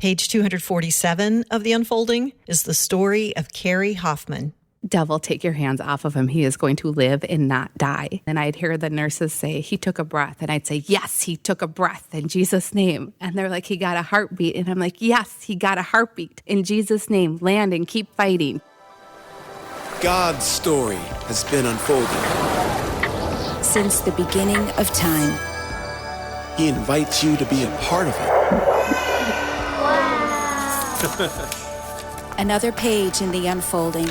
Page 247 of The Unfolding is the story of Kari Hoffman. Devil, take your hands off of him. He is going to live and not die. And I'd hear the nurses say, he took a breath. And I'd say, yes, he took a breath in Jesus' name. And they're like, he got a heartbeat. And I'm like, yes, he got a heartbeat in Jesus' name. Landon, keep fighting. God's story has been unfolding. Since the beginning of time. He invites you to be a part of it. Another page in The Unfolding.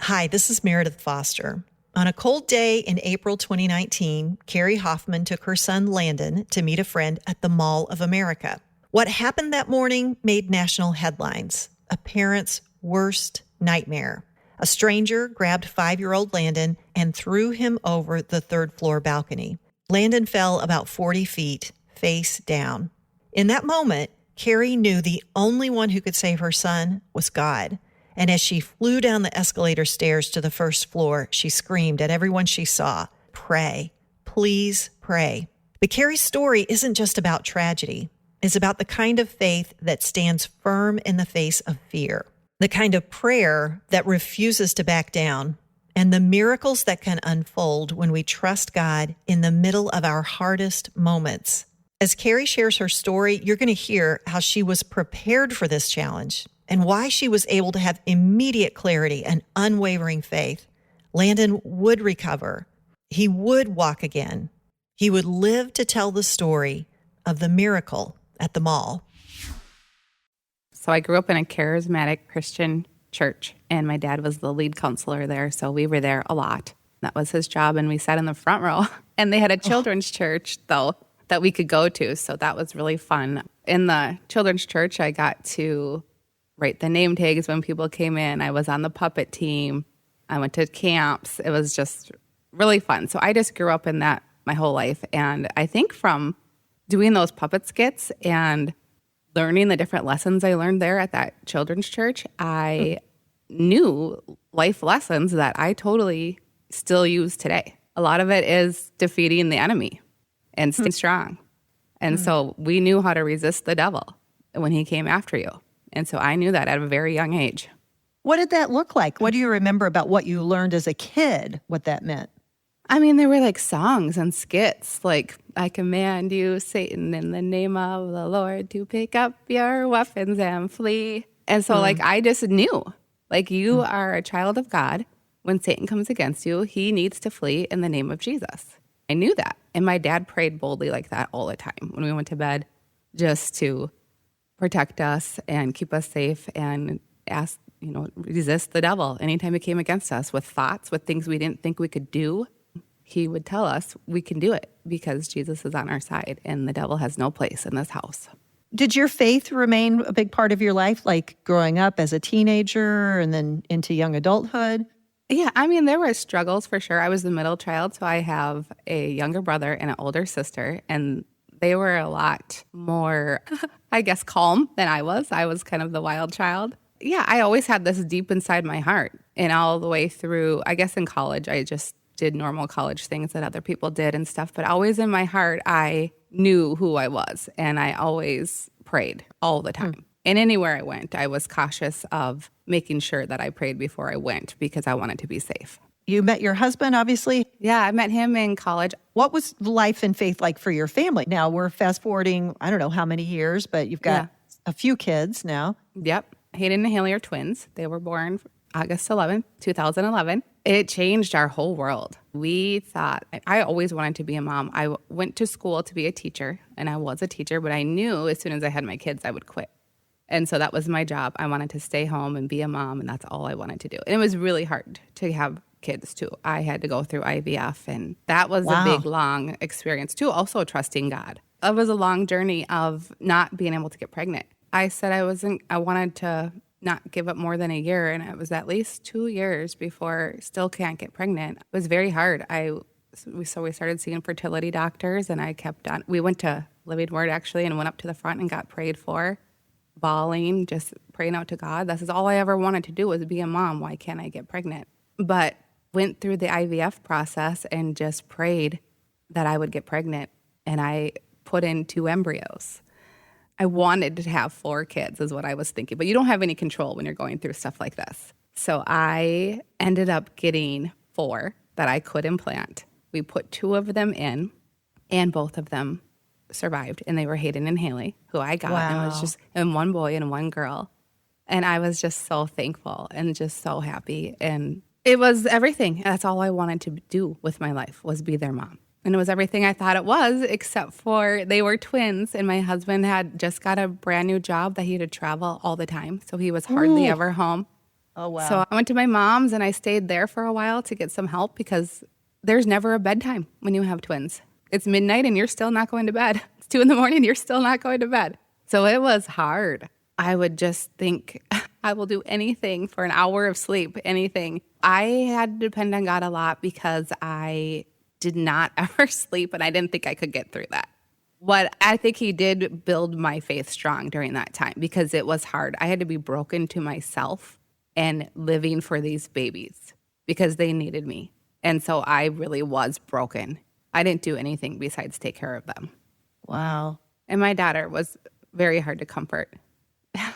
Hi, this is Meredith Foster. On a cold day in April 2019, Kari Hoffman took her son Landon to meet a friend at the Mall of America. What happened that morning made national headlines. A parent's worst nightmare. A stranger grabbed 5-year-old Landon and threw him over the third-floor balcony. Landon fell about 40 feet, face down. In that moment, Kari knew the only one who could save her son was God. And as she flew down the escalator stairs to the first floor, she screamed at everyone she saw, pray, please pray. But Kari's story isn't just about tragedy. It's about the kind of faith that stands firm in the face of fear, the kind of prayer that refuses to back down, and the miracles that can unfold when we trust God in the middle of our hardest moments. As Kari shares her story, you're going to hear how she was prepared for this challenge and why she was able to have immediate clarity and unwavering faith. Landon would recover. He would walk again. He would live to tell the story of the miracle at the mall. So I grew up in a charismatic Christian church, and my dad was the lead counselor there, so we were there a lot. That was his job, and we sat in the front row. And they had a children's church, though, that we could go to, so that was really fun. In the children's church, I got to write the name tags when people came in. I was on the puppet team. I went to camps. It was just really fun. So I just grew up in that my whole life. And I think from doing those puppet skits and learning the different lessons I learned there at that children's church, I knew life lessons that I totally still use today. A lot of it is defeating the enemy and staying strong. And so we knew how to resist the devil when he came after you. And so I knew that at a very young age. What did that look like? What do you remember about what you learned as a kid, what that meant? I mean, there were like songs and skits, like, I command you, Satan, in the name of the Lord, to pick up your weapons and flee. And so, like, I just knew, like, you are a child of God. When Satan comes against you, he needs to flee in the name of Jesus. I knew that. And my dad prayed boldly like that all the time when we went to bed, just to protect us and keep us safe and ask, resist the devil anytime he came against us with thoughts, with things we didn't think we could do. He would tell us we can do it because Jesus is on our side and the devil has no place in this house. Did your faith remain a big part of your life, like growing up as a teenager and then into young adulthood? Yeah, I mean, there were struggles for sure. I was the middle child, so I have a younger brother and an older sister, and they were a lot more, I guess, calm than I was. I was kind of the wild child. Yeah, I always had this deep inside my heart, and all the way through, I guess in college, I just did normal college things that other people did and stuff, but always in my heart, I knew who I was, and I always prayed all the time. And anywhere I went, I was cautious of making sure that I prayed before I went because I wanted to be safe. You met your husband, obviously. Yeah, I met him in college. What was life and faith like for your family? Now, we're fast forwarding, I don't know how many years, but you've got a few kids now. Yep. Hayden and Haley are twins. They were born August 11th, 2011. It changed our whole world. We thought, I always wanted to be a mom. I went to school to be a teacher, and I was a teacher, but I knew as soon as I had my kids, I would quit. And so that was my job. I wanted to stay home and be a mom, and that's all I wanted to do. And it was really hard to have kids, too. I had to go through IVF, and that was a big, long experience, too. Also trusting God. It was a long journey of not being able to get pregnant. I said I wanted to not give up more than a year, and it was at least 2 years before still can't get pregnant. It was very hard. We started seeing fertility doctors, and I kept on. We went to Living Word, actually, and went up to the front and got prayed for. Bawling, just praying out to God. This is all I ever wanted to do was be a mom. Why can't I get pregnant? But went through the IVF process and just prayed that I would get pregnant. And I put in 2 embryos. I wanted to have 4 kids is what I was thinking, but you don't have any control when you're going through stuff like this. So I ended up getting 4 that I could implant. We put 2 of them in, and both of them survived, and they were Hayden and Haley, who I got. Wow. And it was just and 1 boy and 1 girl. And I was just so thankful and just so happy. And it was everything. That's all I wanted to do with my life, was be their mom. And it was everything I thought it was, except for they were twins. And my husband had just got a brand new job that he had to travel all the time. So he was hardly ever home. Oh, wow. So I went to my mom's and I stayed there for a while to get some help, because there's never a bedtime when you have twins. It's midnight and you're still not going to bed. It's 2 a.m. You're still not going to bed. So it was hard. I would just think, I will do anything for an hour of sleep, anything. I had to depend on God a lot because I did not ever sleep, and I didn't think I could get through that. What I think he did build my faith strong during that time, because it was hard. I had to be broken to myself and living for these babies because they needed me. And so I really was broken. I didn't do anything besides take care of them. Wow. And my daughter was very hard to comfort.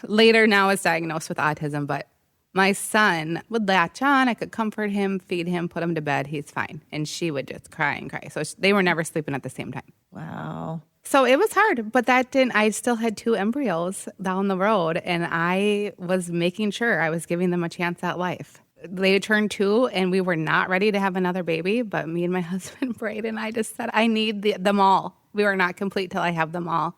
Later now is diagnosed with autism, but my son would latch on. I could comfort him, feed him, put him to bed. He's fine. And she would just cry and cry. So they were never sleeping at the same time. Wow. So it was hard, but I still had 2 embryos down the road, and I was making sure I was giving them a chance at life. They turned 2, and we were not ready to have another baby, but me and my husband, Braden, I just said, I need them all. We are not complete till I have them all.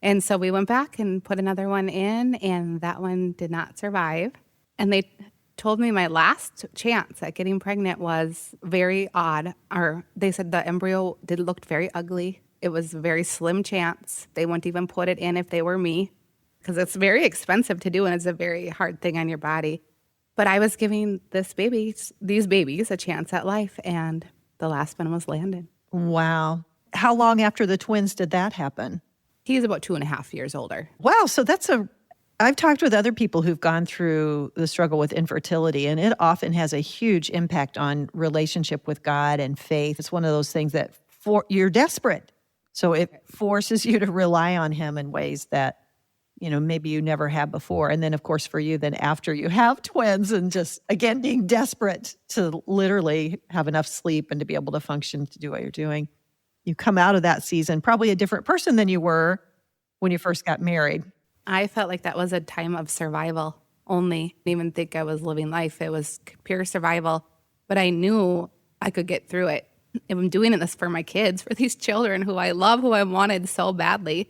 And so we went back and put another one in, and that one did not survive. And they told me my last chance at getting pregnant was very odd. Or they said the embryo looked very ugly. It was a very slim chance. They wouldn't even put it in if they were me, because it's very expensive to do, and it's a very hard thing on your body. But I was giving these babies a chance at life, and the last one was Landon. Wow. How long after the twins did that happen? He's about 2.5 years older. Wow. So I've talked with other people who've gone through the struggle with infertility, and it often has a huge impact on relationship with God and faith. It's one of those things that you're desperate. So it forces you to rely on him in ways that, maybe you never have before. And then, of course, for you, then after you have twins and just, again, being desperate to literally have enough sleep and to be able to function to do what you're doing, you come out of that season probably a different person than you were when you first got married. I felt like that was a time of survival only. I didn't even think I was living life. It was pure survival. But I knew I could get through it. I'm doing this for my kids, for these children who I love, who I wanted so badly.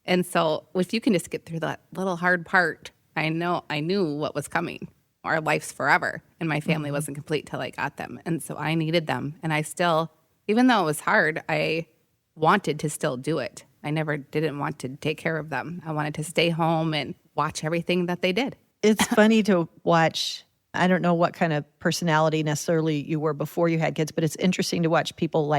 And so if you can just get through that little hard part, I knew what was coming. Our life's forever. And my family wasn't complete till I got them. And so I needed them. And I still, even though it was hard, I wanted to still do it. I never didn't want to take care of them. I wanted to stay home and watch everything that they did. It's funny to watch. I don't know what kind of personality necessarily you were before you had kids, but it's interesting to watch people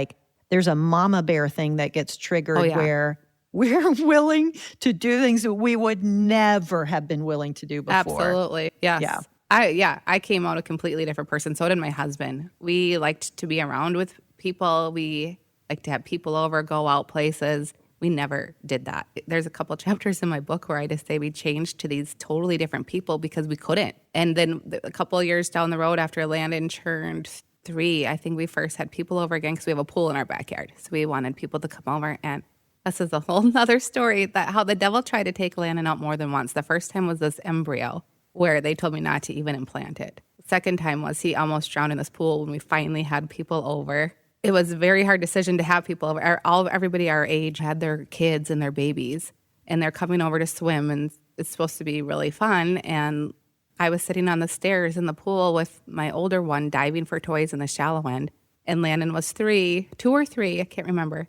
there's a mama bear thing that gets triggered where we're willing to do things that we would never have been willing to do before. Absolutely. Yes. Yeah. I came out a completely different person. So did my husband. We liked to be around with people. We liked to have people over, go out places. We never did that. There's a couple chapters in my book where I just say we changed to these totally different people because we couldn't. And then a couple of years down the road after Landon turned 3, I think we first had people over again because we have a pool in our backyard. So we wanted people to come over. And this is a whole nother story, that how the devil tried to take Landon out more than once. The first time was this embryo where they told me not to even implant it. The second time was he almost drowned in this pool when we finally had people over. It was a very hard decision to have people over. Everybody our age had their kids and their babies, and they're coming over to swim, and it's supposed to be really fun. And I was sitting on the stairs in the pool with my older one diving for toys in the shallow end, and Landon was 2 or 3, I can't remember,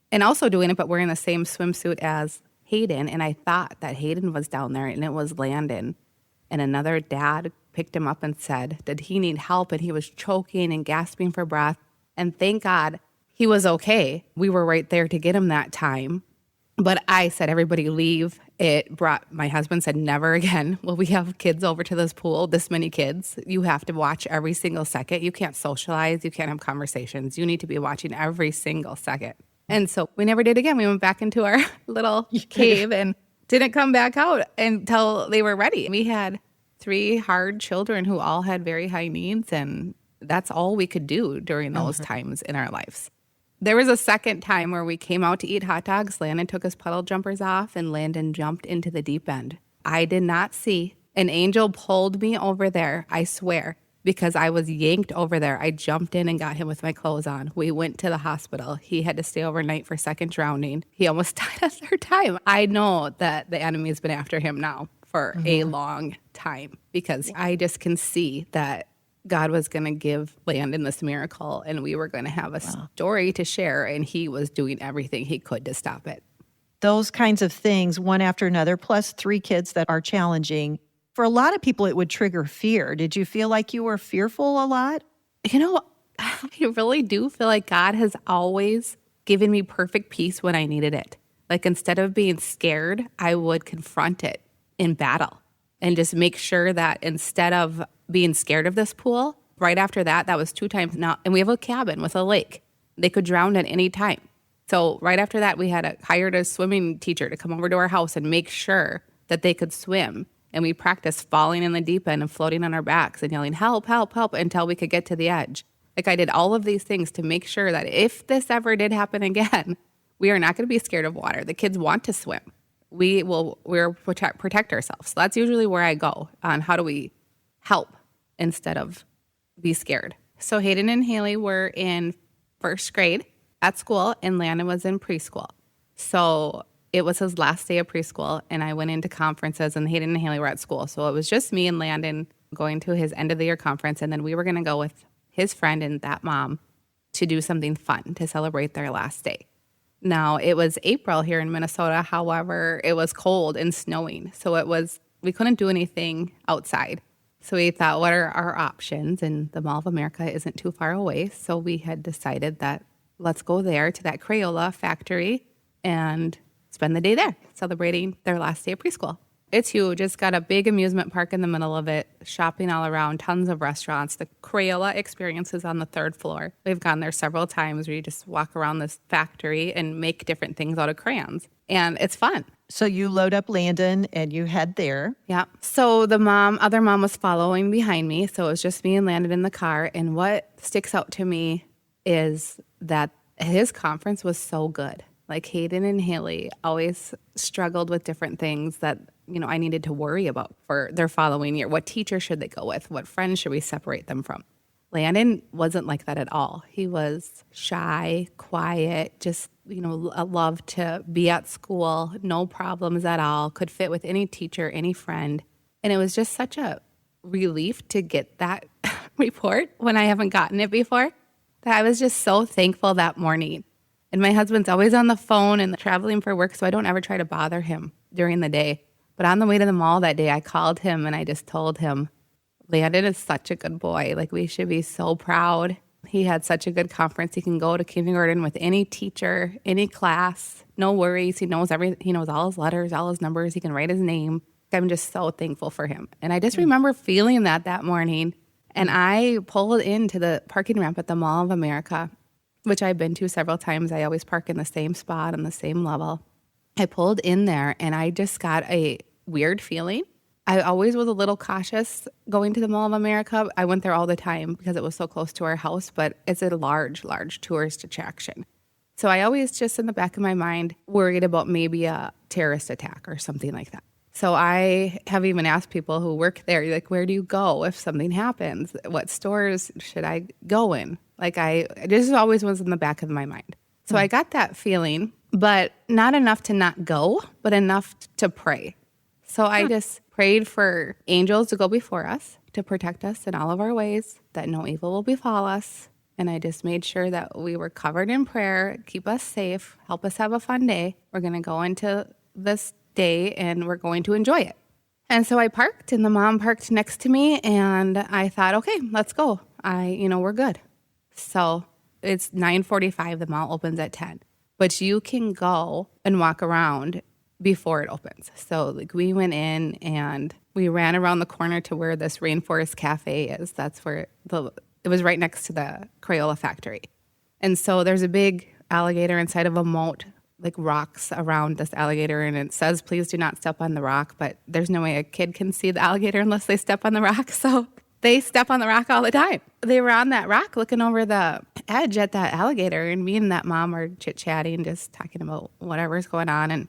and also doing it, but wearing the same swimsuit as Hayden. And I thought that Hayden was down there, and it was Landon. And another dad picked him up and said, did he need help? And he was choking and gasping for breath. And thank God he was okay. We were right there to get him that time. But I said, everybody leave. My husband said, never again will we have kids over to this pool, this many kids. You have to watch every single second. You can't socialize. You can't have conversations. You need to be watching every single second. And so we never did again. We went back into our little cave and didn't come back out until they were ready. We had 3 hard children who all had very high needs, and that's all we could do during those times in our lives. There was a second time where we came out to eat hot dogs. Landon took his puddle jumpers off, and Landon jumped into the deep end. I did not see. An angel pulled me over there, I swear, because I was yanked over there. I jumped in and got him with my clothes on. We went to the hospital. He had to stay overnight for second drowning. He almost died a third time. I know that the enemy's been after him now for a long time, because I just can see that God was going to give Landon this miracle, and we were going to have a story to share, and he was doing everything he could to stop it. Those kinds of things, one after another, plus 3 kids that are challenging. For a lot of people, it would trigger fear. Did you feel like you were fearful a lot? You know, I really do feel like God has always given me perfect peace when I needed it. Like, instead of being scared, I would confront it in battle and just make sure that instead of being scared of this pool, right after that, that was 2 times now. And we have a cabin with a lake. They could drown at any time. So right after that, we had hired a swimming teacher to come over to our house and make sure that they could swim. And we practiced falling in the deep end and floating on our backs and yelling, help, help, help, until we could get to the edge. Like, I did all of these things to make sure that if this ever did happen again, we are not going to be scared of water. The kids want to swim. We'll protect ourselves. So that's usually where I go on how do we help instead of be scared. So Hayden and Haley were in 1st grade at school, and Landon was in preschool. So it was his last day of preschool, and I went into conferences, and Hayden and Haley were at school. So it was just me and Landon going to his end of the year conference, and then we were going to go with his friend and that mom to do something fun to celebrate their last day. Now, it was April here in Minnesota. However, it was cold and snowing. So we couldn't do anything outside. So we thought, what are our options? And the Mall of America isn't too far away. So we had decided that let's go there to that Crayola factory and spend the day there, celebrating their last day of preschool. It's huge. It's got a big amusement park in the middle of it, shopping all around, tons of restaurants. The Crayola experience is on the 3rd floor. We've gone there several times where you just walk around this factory and make different things out of crayons. And it's fun. So you load up Landon and you head there. Yeah. So the other mom was following behind me. So it was just me and Landon in the car. And what sticks out to me is that his conference was so good. Like, Hayden and Haley always struggled with different things that, I needed to worry about for their following year. What teacher should they go with? What friends should we separate them from? Landon wasn't like that at all. He was shy, quiet, just, loved to be at school, no problems at all, could fit with any teacher, any friend. And it was just such a relief to get that report when I haven't gotten it before, that I was just so thankful that morning. And my husband's always on the phone and traveling for work, so I don't ever try to bother him during the day. But on the way to the mall that day, I called him and I just told him, Landon is such a good boy. Like, we should be so proud. He had such a good conference. He can go to kindergarten with any teacher, any class, no worries. He knows he knows all his letters, all his numbers. He can write his name. I'm just so thankful for him. And I just remember feeling that morning. And I pulled into the parking ramp at the Mall of America, which I've been to several times. I always park in the same spot on the same level. I pulled in there and I just got a weird feeling. I always was a little cautious going to the Mall of America. I went there all the time because it was so close to our house, but it's a large tourist attraction. So I always just in the back of my mind worried about maybe a terrorist attack or something like that. So I have even asked people who work there, like, where do you go if something happens? What stores should I go in? Like, this always was in the back of my mind. So I got that feeling, but not enough to not go, but enough to pray. So I just prayed for angels to go before us, to protect us in all of our ways, that no evil will befall us. And I just made sure that we were covered in prayer, keep us safe, help us have a fun day. We're going to go into this day and we're going to enjoy it. And so I parked and the mom parked next to me and I thought, okay, let's go. We're good. So it's 9:45. The mall opens at 10. But you can go and walk around before it opens. So like we went in and we ran around the corner to where this Rainforest Cafe is. That's where it was right next to the Crayola factory. And so there's a big alligator inside of a moat like rocks around this alligator, and it says, please do not step on the rock, but there's no way a kid can see the alligator unless they step on the rock. So they step on the rock all the time. They were on that rock looking over the edge at that alligator, and me and that mom were chit-chatting, just talking about whatever's going on. And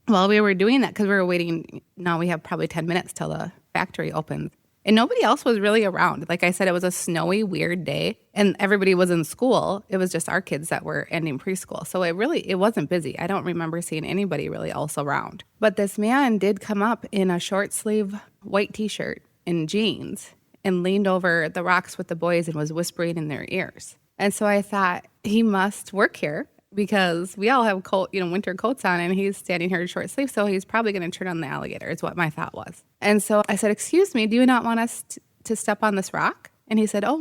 while we were doing that, because we were waiting, now we have probably 10 minutes till the factory opens. And nobody else was really around. Like I said, it was a snowy, weird day, and everybody was in school. It was just our kids that were ending preschool. So it wasn't busy. I don't remember seeing anybody really else around. But this man did come up in a short sleeve white t-shirt and jeans and leaned over the rocks with the boys and was whispering in their ears. And so I thought, he must work here because we all have winter coats on, and he's standing here in short sleeves, so he's probably going to turn on the alligator, is what my thought was. And so I said, excuse me, do you not want us to step on this rock? And he said, oh,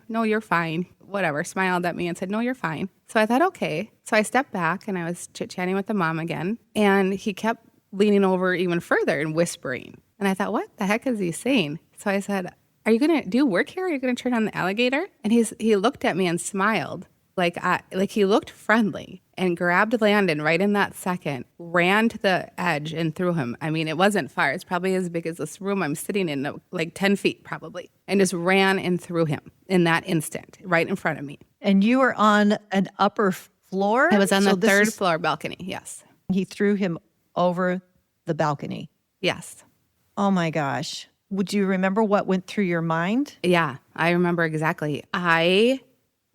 no, you're fine. Whatever, smiled at me and said, no, you're fine. So I thought, okay. So I stepped back, and I was chit-chatting with the mom again, and he kept leaning over even further and whispering. And I thought, what the heck is he saying? So I said, are you going to do work here? Are you going to turn on the alligator? And he looked at me and smiled. Like he looked friendly, and grabbed Landon right in that second, ran to the edge and threw him. I mean, it wasn't far. It's probably as big as this room I'm sitting in, like 10 feet probably, and just ran and threw him in that instant, right in front of me. And you were on an upper floor? I was on the third floor balcony, yes. He threw him over the balcony? Yes. Oh my gosh. Would you remember what went through your mind? Yeah, I remember exactly. I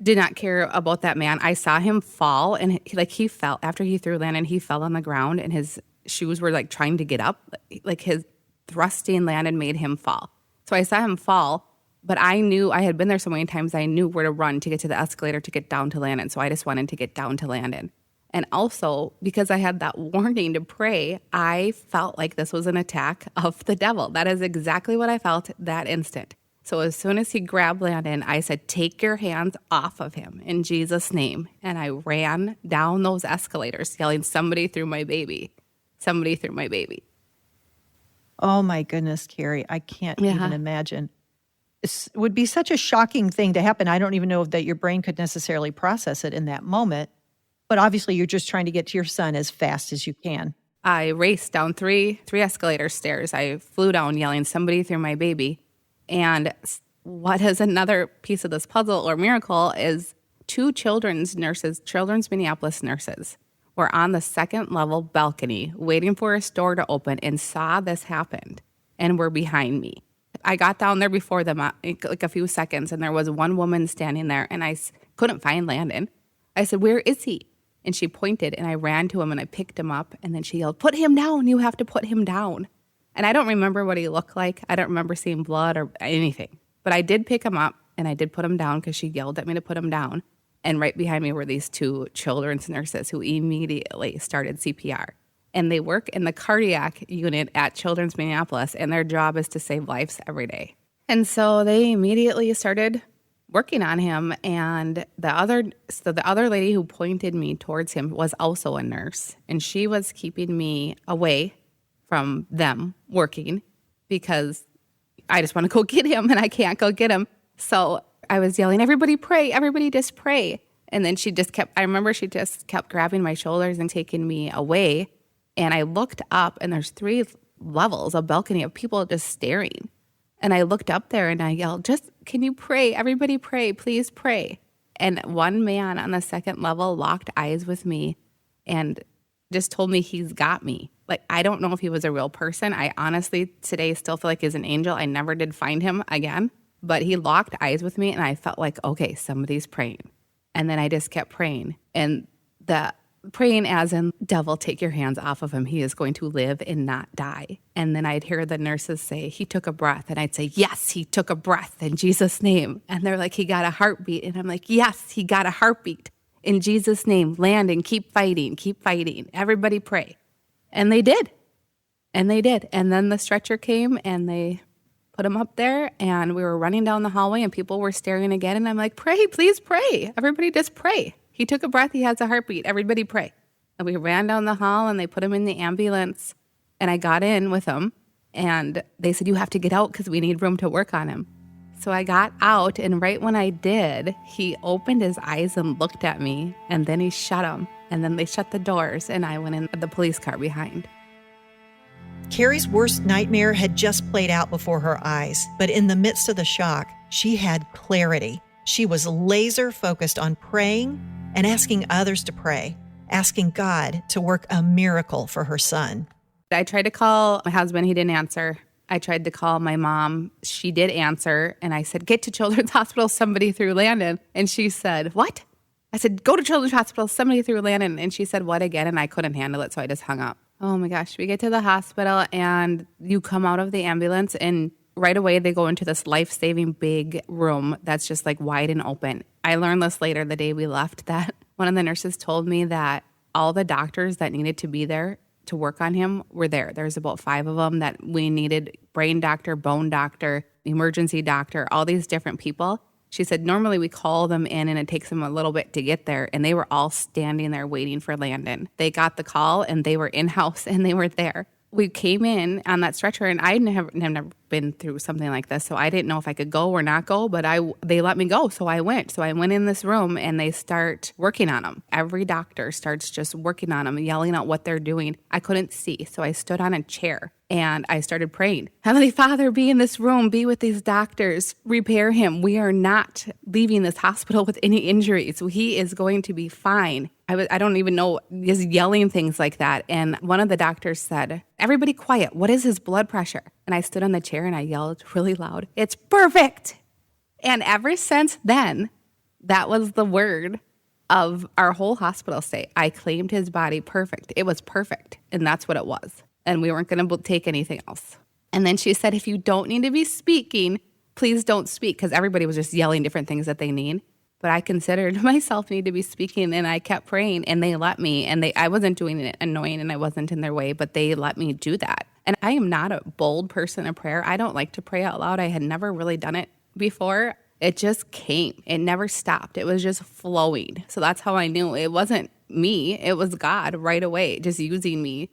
did not care about that man. I saw him fall, and he fell after he threw Landon. He fell on the ground, and his shoes were like trying to get up. Like his thrusting Landon made him fall. So I saw him fall, but I knew I had been there so many times. I knew where to run to get to the escalator to get down to Landon. So I just wanted to get down to Landon. And also, because I had that warning to pray, I felt like this was an attack of the devil. That is exactly what I felt that instant. So as soon as he grabbed Landon, I said, take your hands off of him in Jesus' name. And I ran down those escalators yelling, somebody threw my baby. Somebody threw my baby. Oh my goodness, Kari, I can't even imagine. It would be such a shocking thing to happen. I don't even know that your brain could necessarily process it in that moment. But obviously you're just trying to get to your son as fast as you can. I raced down three escalator stairs. I flew down yelling, somebody threw my baby. And what is another piece of this puzzle or miracle is two children's Minneapolis nurses were on the second level balcony waiting for a store to open and saw this happen and were behind me. I got down there before them like a few seconds, and there was one woman standing there, and I couldn't find Landon. I said, where is he? And she pointed, and I ran to him, and I picked him up, and then she yelled, put him down. You have to put him down. And I don't remember what he looked like. I don't remember seeing blood or anything. But I did pick him up, and I did put him down because she yelled at me to put him down. And right behind me were these two children's nurses who immediately started CPR. And they work in the cardiac unit at Children's Minneapolis, and their job is to save lives every day. And so they immediately started working on him. And the other lady who pointed me towards him was also a nurse, and she was keeping me away from them working because I just want to go get him and I can't go get him. So I was yelling, everybody pray, everybody just pray. And then she just kept grabbing my shoulders and taking me away. And I looked up, and there's 3 levels, a balcony of people just staring. And I looked up there and I yelled, can you pray? Everybody pray, please pray. And one man on the second level locked eyes with me and just told me he's got me. Like, I don't know if he was a real person. I honestly today still feel like he's an angel. I never did find him again, but he locked eyes with me, and I felt like, okay, somebody's praying. And then I just kept praying, and the praying as in, devil, take your hands off of him. He is going to live and not die. And then I'd hear the nurses say, he took a breath. And I'd say, yes, he took a breath in Jesus' name. And they're like, he got a heartbeat. And I'm like, yes, he got a heartbeat in Jesus' name. Landon, keep fighting, keep fighting. Everybody pray. And they did. And they did. And then the stretcher came, and they put him up there, and we were running down the hallway, and people were staring again. And I'm like, pray, please pray. Everybody just pray. He took a breath. He has a heartbeat. Everybody pray. And we ran down the hall, and they put him in the ambulance, and I got in with him, and they said, you have to get out because we need room to work on him. So I got out, and right when I did, he opened his eyes and looked at me, and then he shut them. And then they shut the doors, and I went in the police car behind. Kari's worst nightmare had just played out before her eyes, but in the midst of the shock, she had clarity. She was laser focused on praying and asking others to pray, asking God to work a miracle for her son. I tried to call my husband. He didn't answer. I tried to call my mom. She did answer. And I said, get to Children's Hospital, somebody through Landon. And she said, what? I said, go to Children's Hospital, somebody through Landon. And she said, what again? And I couldn't handle it, so I just hung up. Oh my gosh. We get to the hospital and you come out of the ambulance and right away they go into this life-saving big room that's just like wide and open. I learned this later the day we left that one of the nurses told me that all the doctors that needed to be there to work on him were there. There's about 5 of them that we needed: brain doctor, bone doctor, emergency doctor, all these different people. She said normally we call them in and it takes them a little bit to get there, and they were all standing there waiting for Landon. They got the call and they were in-house and they were there. We came in on that stretcher, and I have never been through something like this, so I didn't know if I could go or not go, but they let me go, so I went. So I went in this room, and they start working on him. Every doctor starts just working on him, yelling out what they're doing. I couldn't see, so I stood on a chair, and I started praying. Heavenly Father, be in this room, be with these doctors, repair him. We are not leaving this hospital with any injuries. He is going to be fine. I don't even know, just yelling things like that. And one of the doctors said, everybody quiet. What is his blood pressure? And I stood on the chair and I yelled really loud, it's perfect. And ever since then, that was the word of our whole hospital stay. I claimed his body perfect. It was perfect. And that's what it was. And we weren't going to take anything else. And then she said, if you don't need to be speaking, please don't speak. Because everybody was just yelling different things that they need. But I considered myself need to be speaking, and I kept praying, and they let me. And I wasn't doing it annoying, and I wasn't in their way, but they let me do that. And I am not a bold person in prayer. I don't like to pray out loud. I had never really done it before. It just came. It never stopped. It was just flowing. So that's how I knew it wasn't me. It was God right away, just using me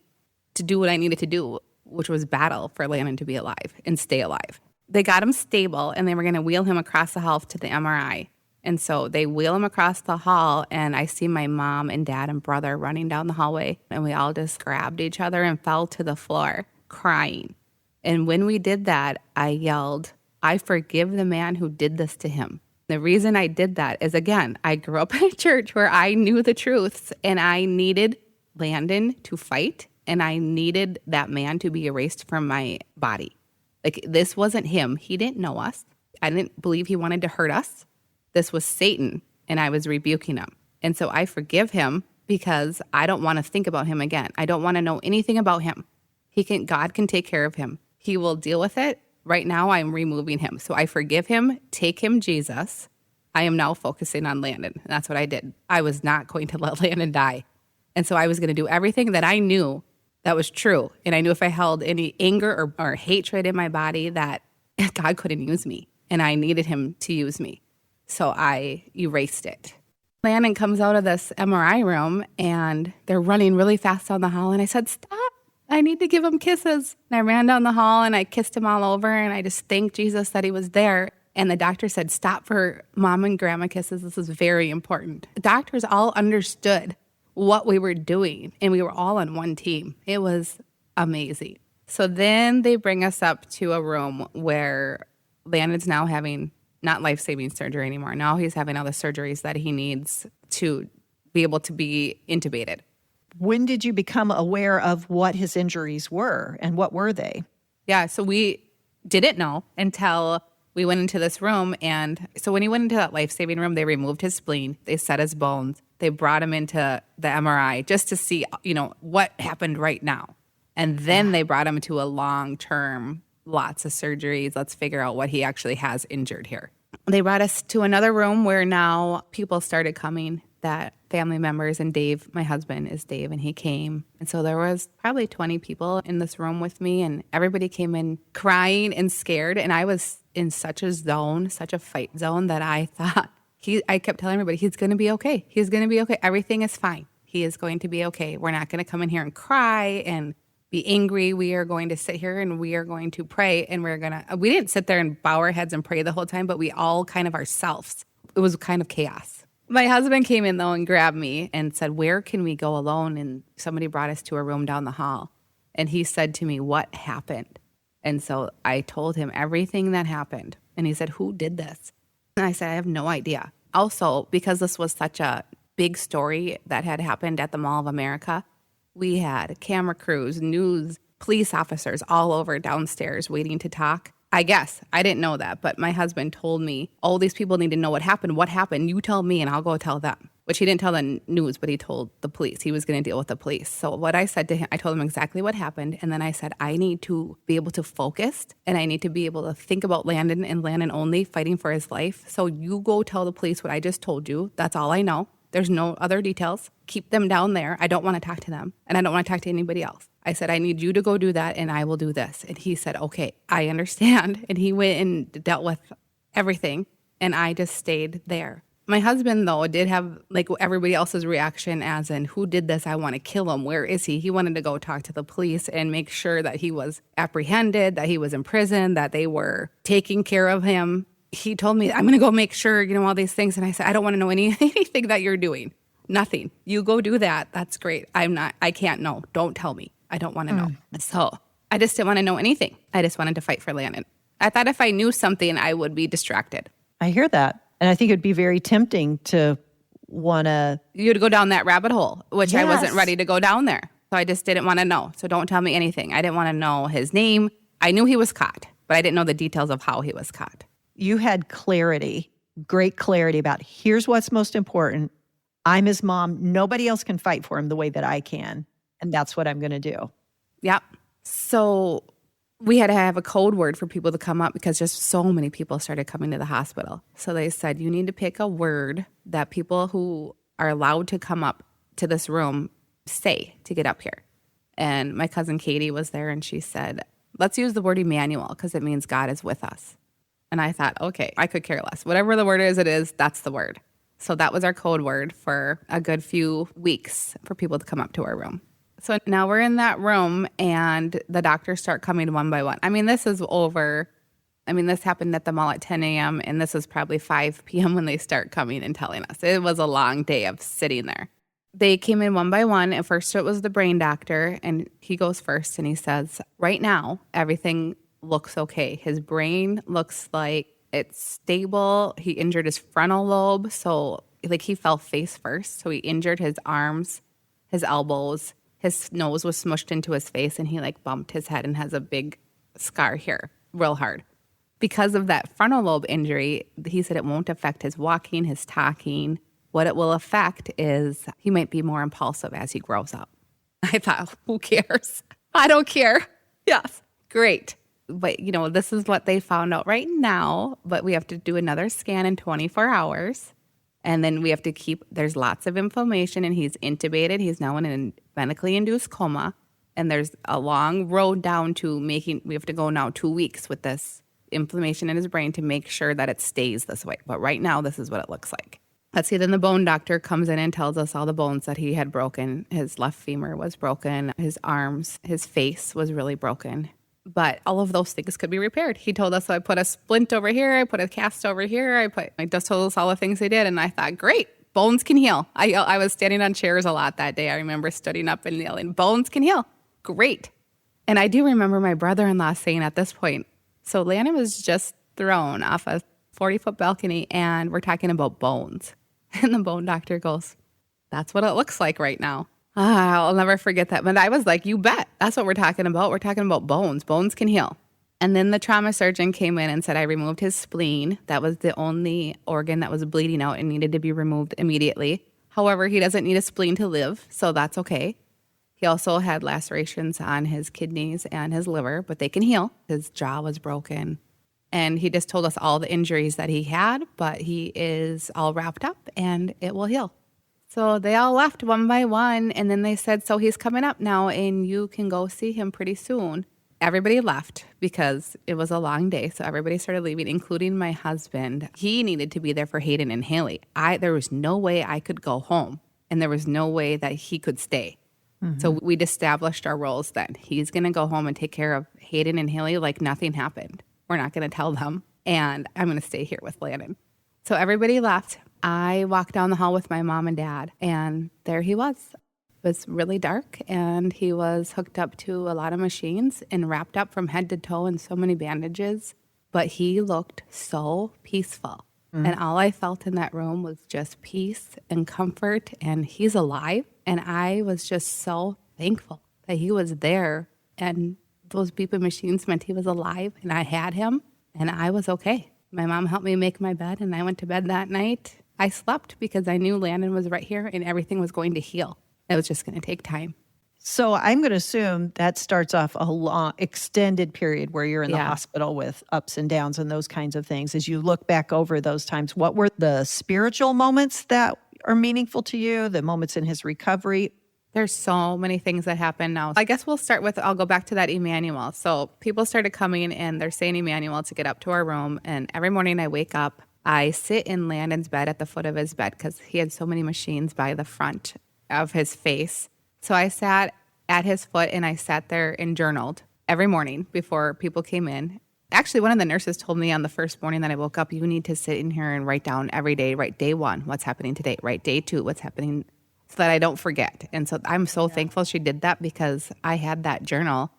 to do what I needed to do, which was battle for Landon to be alive and stay alive. They got him stable, and they were going to wheel him across the hall to the MRI. And so they wheel him across the hall, and I see my mom and dad and brother running down the hallway, and we all just grabbed each other and fell to the floor crying. And when we did that, I yelled, I forgive the man who did this to him. The reason I did that is, again, I grew up in a church where I knew the truths, and I needed Landon to fight, and I needed that man to be erased from my body. Like, this wasn't him. He didn't know us. I didn't believe he wanted to hurt us. This was Satan, and I was rebuking him. And so I forgive him because I don't want to think about him again. I don't want to know anything about him. God can take care of him. He will deal with it. Right now, I'm removing him. So I forgive him, take him, Jesus. I am now focusing on Landon. And that's what I did. I was not going to let Landon die. And so I was going to do everything that I knew that was true. And I knew if I held any anger or hatred in my body, that God couldn't use me. And I needed him to use me. So I erased it. Landon comes out of this MRI room, and they're running really fast down the hall. And I said, stop. I need to give him kisses. And I ran down the hall, and I kissed him all over. And I just thanked Jesus that he was there. And the doctor said, stop for mom and grandma kisses. This is very important. The doctors all understood what we were doing, and we were all on one team. It was amazing. So then they bring us up to a room where Landon's now having not life-saving surgery anymore. Now he's having all the surgeries that he needs to be able to be intubated. When did you become aware of what his injuries were, and what were they? Yeah, so we didn't know until we went into this room. And so when he went into that life-saving room, they removed his spleen. They set his bones. They brought him into the MRI just to see, what happened right now. And then they brought him to a long-term, lots of surgeries. Let's figure out what he actually has injured here. They brought us to another room where now people started coming, that family members, and Dave, my husband is Dave, and he came. And so there was probably 20 people in this room with me, and everybody came in crying and scared. And I was in such a zone, such a fight zone, that I thought, I kept telling everybody, he's going to be okay. He's going to be okay. Everything is fine. He is going to be okay. We're not going to come in here and cry. And be angry. We are going to sit here and we are going to pray, and we didn't sit there and bow our heads and pray the whole time, but we all kind of ourselves. It was kind of chaos. My husband came in though and grabbed me and said, where can we go alone? And somebody brought us to a room down the hall. And he said to me, what happened? And so I told him everything that happened. And he said, who did this? And I said, I have no idea. Also, because this was such a big story that had happened at the Mall of America, we had camera crews, news, police officers all over downstairs waiting to talk. I guess. I didn't know that, but my husband told me, all these people need to know what happened. What happened? You tell me and I'll go tell them. Which he didn't tell the news, but he told the police. He was going to deal with the police. So what I said to him, I told him exactly what happened. And then I said, I need to be able to focus and I need to be able to think about Landon and Landon only fighting for his life. So you go tell the police what I just told you. That's all I know. There's no other details. Keep them down there. I don't want to talk to them and I don't want to talk to anybody else. I said, I need you to go do that and I will do this. And he said, okay, I understand. And he went and dealt with everything and I just stayed there. My husband, though, did have like everybody else's reaction as in, who did this? I want to kill him. Where is he? He wanted to go talk to the police and make sure that he was apprehended, that he was in prison, that they were taking care of him. He told me, I'm going to go make sure, all these things. And I said, I don't want to know anything that you're doing. Nothing. You go do that. That's great. I can't know. Don't tell me. I don't want to know. So I just didn't want to know anything. I just wanted to fight for Landon. I thought if I knew something, I would be distracted. I hear that. And I think it'd be very tempting to want to... You'd go down that rabbit hole, which Yes. I wasn't ready to go down there. So I just didn't want to know. So don't tell me anything. I didn't want to know his name. I knew he was caught, but I didn't know the details of how he was caught. You had clarity, great clarity about here's what's most important. I'm his mom. Nobody else can fight for him the way that I can. And that's what I'm going to do. Yep. So we had to have a code word for people to come up because just so many people started coming to the hospital. So they said, you need to pick a word that people who are allowed to come up to this room say to get up here. And my cousin Katie was there and she said, let's use the word Emmanuel because it means God is with us. And I thought, okay, I could care less. Whatever the word is, it is, that's the word. So that was our code word for a good few weeks for people to come up to our room. So now we're in that room and the doctors start coming one by one. This is over. This happened at the mall at 10 a.m. and this is probably 5 p.m. when they start coming and telling us. It was a long day of sitting there. They came in one by one. At first it was the brain doctor and he goes first and he says, right now, everything looks okay. His brain looks like it's stable. He injured his frontal lobe. So he fell face first. So he injured his arms, his elbows. His nose was smushed into his face and he bumped his head and has a big scar here, real hard. Because of that frontal lobe injury, he said it won't affect his walking, his talking. What it will affect is he might be more impulsive as he grows up. I thought, who cares? I don't care. Yes, great. But, this is what they found out right now, but we have to do another scan in 24 hours. And then we have to there's lots of inflammation and he's intubated. He's now in a medically induced coma. And there's a long road down to we have to go now 2 weeks with this inflammation in his brain to make sure that it stays this way. But right now, this is what it looks like. Let's see, then the bone doctor comes in and tells us all the bones that he had broken. His left femur was broken, his arms, his face was really broken. But all of those things could be repaired. He told us, so I put a splint over here, I put a cast over here, I just told us all the things they did. And I thought, great, bones can heal. I was standing on chairs a lot that day. I remember standing up and yelling, bones can heal. Great. And I do remember my brother-in-law saying at this point, so Landon was just thrown off a 40-foot balcony and we're talking about bones. And the bone doctor goes, that's what it looks like right now. I'll never forget that. But I was like, you bet. That's what we're talking about. We're talking about bones. Bones can heal. And then the trauma surgeon came in and said, I removed his spleen. That was the only organ that was bleeding out and needed to be removed immediately. However, he doesn't need a spleen to live, so that's okay. He also had lacerations on his kidneys and his liver, but they can heal. His jaw was broken. And he just told us all the injuries that he had, but he is all wrapped up and it will heal. So they all left one by one, and then they said, so he's coming up now, and you can go see him pretty soon. Everybody left because it was a long day, so everybody started leaving, including my husband. He needed to be there for Hayden and Haley. There was no way I could go home, and there was no way that he could stay. So we'd established our roles then. He's going to go home and take care of Hayden and Haley like nothing happened. We're not going to tell them. And I'm going to stay here with Landon. So everybody left. I walked down the hall with my mom and dad, and there he was. It was really dark, and he was hooked up to a lot of machines and wrapped up from head to toe in so many bandages. But he looked so peaceful. And all I felt in that room was just peace and comfort, and he's alive. And I was just so thankful that he was there, and those beeping machines meant he was alive, and I had him, and I was okay. My mom helped me make my bed, and I went to bed that night. I slept because I knew Landon was right here, and everything was going to heal. It was just going to take time. So I'm going to assume that starts off a long, extended period where you're in the hospital with ups and downs and those kinds of things. As you look back over those times, what were the spiritual moments that are meaningful to you, the moments in his recovery? There's so many things that happen now. I guess we'll start with, I'll go back to that Emmanuel. So people started coming and they're saying Emmanuel to get up to our room. And every morning I wake up, I sit in Landon's bed at the foot of his bed because he had so many machines by the front of his face. So I sat at his foot and I sat there and journaled every morning before people came in. Actually, one of the nurses told me on the first morning that I woke up, you need to sit in here and write down every day, write day 1, what's happening today, write day 2, what's happening, so that I don't forget. And so I'm so thankful she did that because I had that journal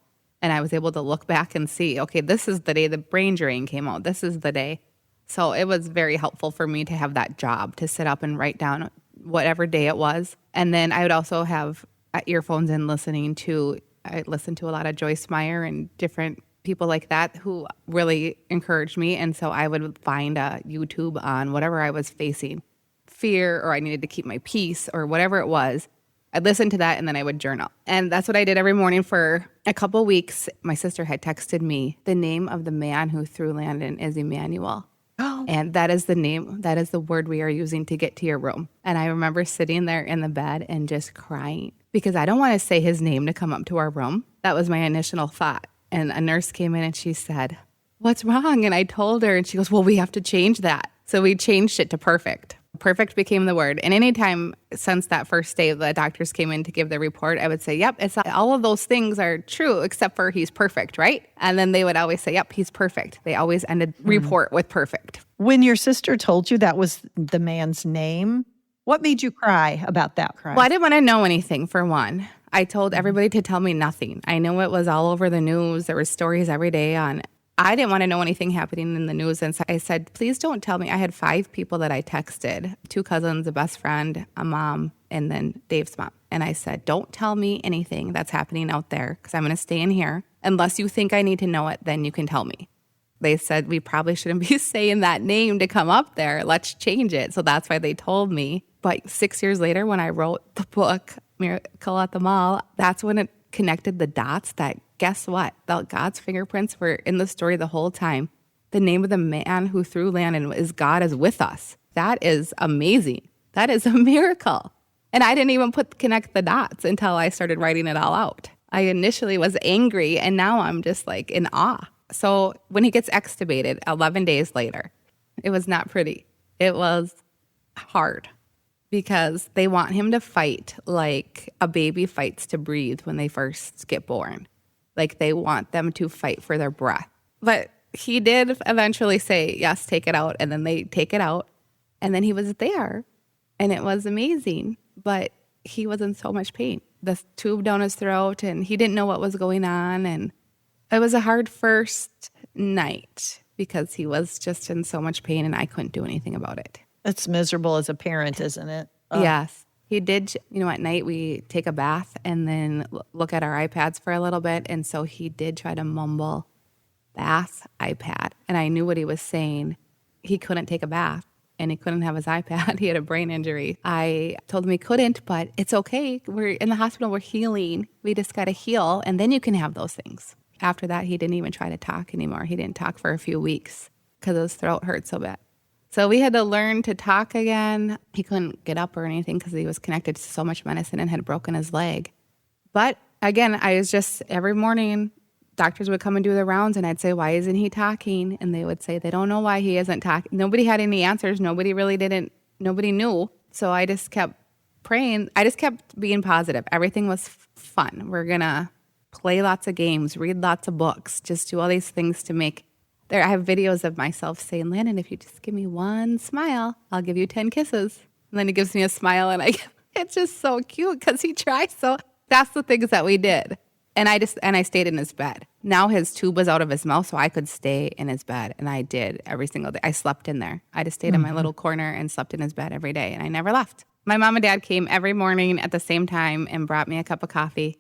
and I was able to look back and see, okay, this is the day the brain drain came out. This is the day. So it was very helpful for me to have that job, to sit up and write down whatever day it was. And then I would also have earphones in I listened to a lot of Joyce Meyer and different people like that who really encouraged me. And so I would find a YouTube on whatever I was facing, fear, or I needed to keep my peace or whatever it was. I'd listen to that and then I would journal. And that's what I did every morning for a couple weeks. My sister had texted me, the name of the man who threw Landon is Emmanuel. Oh. And that is the name, that is the word we are using to get to your room. And I remember sitting there in the bed and just crying because I don't want to say his name to come up to our room. That was my initial thought. And a nurse came in and she said, what's wrong? And I told her and she goes, well, we have to change that. So we changed it to perfect. Perfect became the word. And anytime since that first day the doctors came in to give the report, I would say, yep, it's all of those things are true except for he's perfect, right? And then they would always say, yep, he's perfect. They always ended report with perfect. When your sister told you that was the man's name, what made you cry about that cry? Well, I didn't want to know anything, for one. I told everybody to tell me nothing. I know it was all over the news. There were stories every day on. I didn't want to know anything happening in the news. And so I said, please don't tell me. I had 5 people that I texted, 2 cousins, a best friend, a mom, and then Dave's mom. And I said, don't tell me anything that's happening out there because I'm going to stay in here. Unless you think I need to know it, then you can tell me. They said, we probably shouldn't be saying that name to come up there. Let's change it. So that's why they told me. But 6 years later, when I wrote the book, Miracle at the Mall, that's when it connected the dots that guess what? God's fingerprints were in the story the whole time. The name of the man who threw Landon is God is with us. That is amazing. That is a miracle. And I didn't even connect the dots until I started writing it all out. I initially was angry and now I'm just like in awe. So when he gets extubated 11 days later, it was not pretty. It was hard because they want him to fight like a baby fights to breathe when they first get born. Like they want them to fight for their breath. But he did eventually say, yes, take it out. And then they take it out. And then he was there. And it was amazing. But he was in so much pain. The tube down his throat. And he didn't know what was going on. And it was a hard first night because he was just in so much pain. And I couldn't do anything about it. It's miserable as a parent, isn't it? Oh. Yes. He did, at night we take a bath and then look at our iPads for a little bit. And so he did try to mumble bath, iPad. And I knew what he was saying. He couldn't take a bath and he couldn't have his iPad. He had a brain injury. I told him he couldn't, but it's okay. We're in the hospital. We're healing. We just got to heal. And then you can have those things. After that, he didn't even try to talk anymore. He didn't talk for a few weeks because his throat hurt so bad. So we had to learn to talk again. He couldn't get up or anything because he was connected to so much medicine and had broken his leg. But again, I was just, every morning, doctors would come and do their rounds and I'd say, why isn't he talking? And they would say, they don't know why he isn't talking. Nobody had any answers. Nobody knew. So I just kept praying. I just kept being positive. Everything was fun. We're going to play lots of games, read lots of books, just do all these things to make there. I have videos of myself saying, Landon, if you just give me one smile, I'll give you 10 kisses. And then he gives me a smile and it's just so cute because he tries. So that's the things that we did. And I stayed in his bed. Now his tube was out of his mouth, so I could stay in his bed. And I did every single day. I slept in there. I just stayed in my little corner and slept in his bed every day. And I never left. My mom and dad came every morning at the same time and brought me a cup of coffee.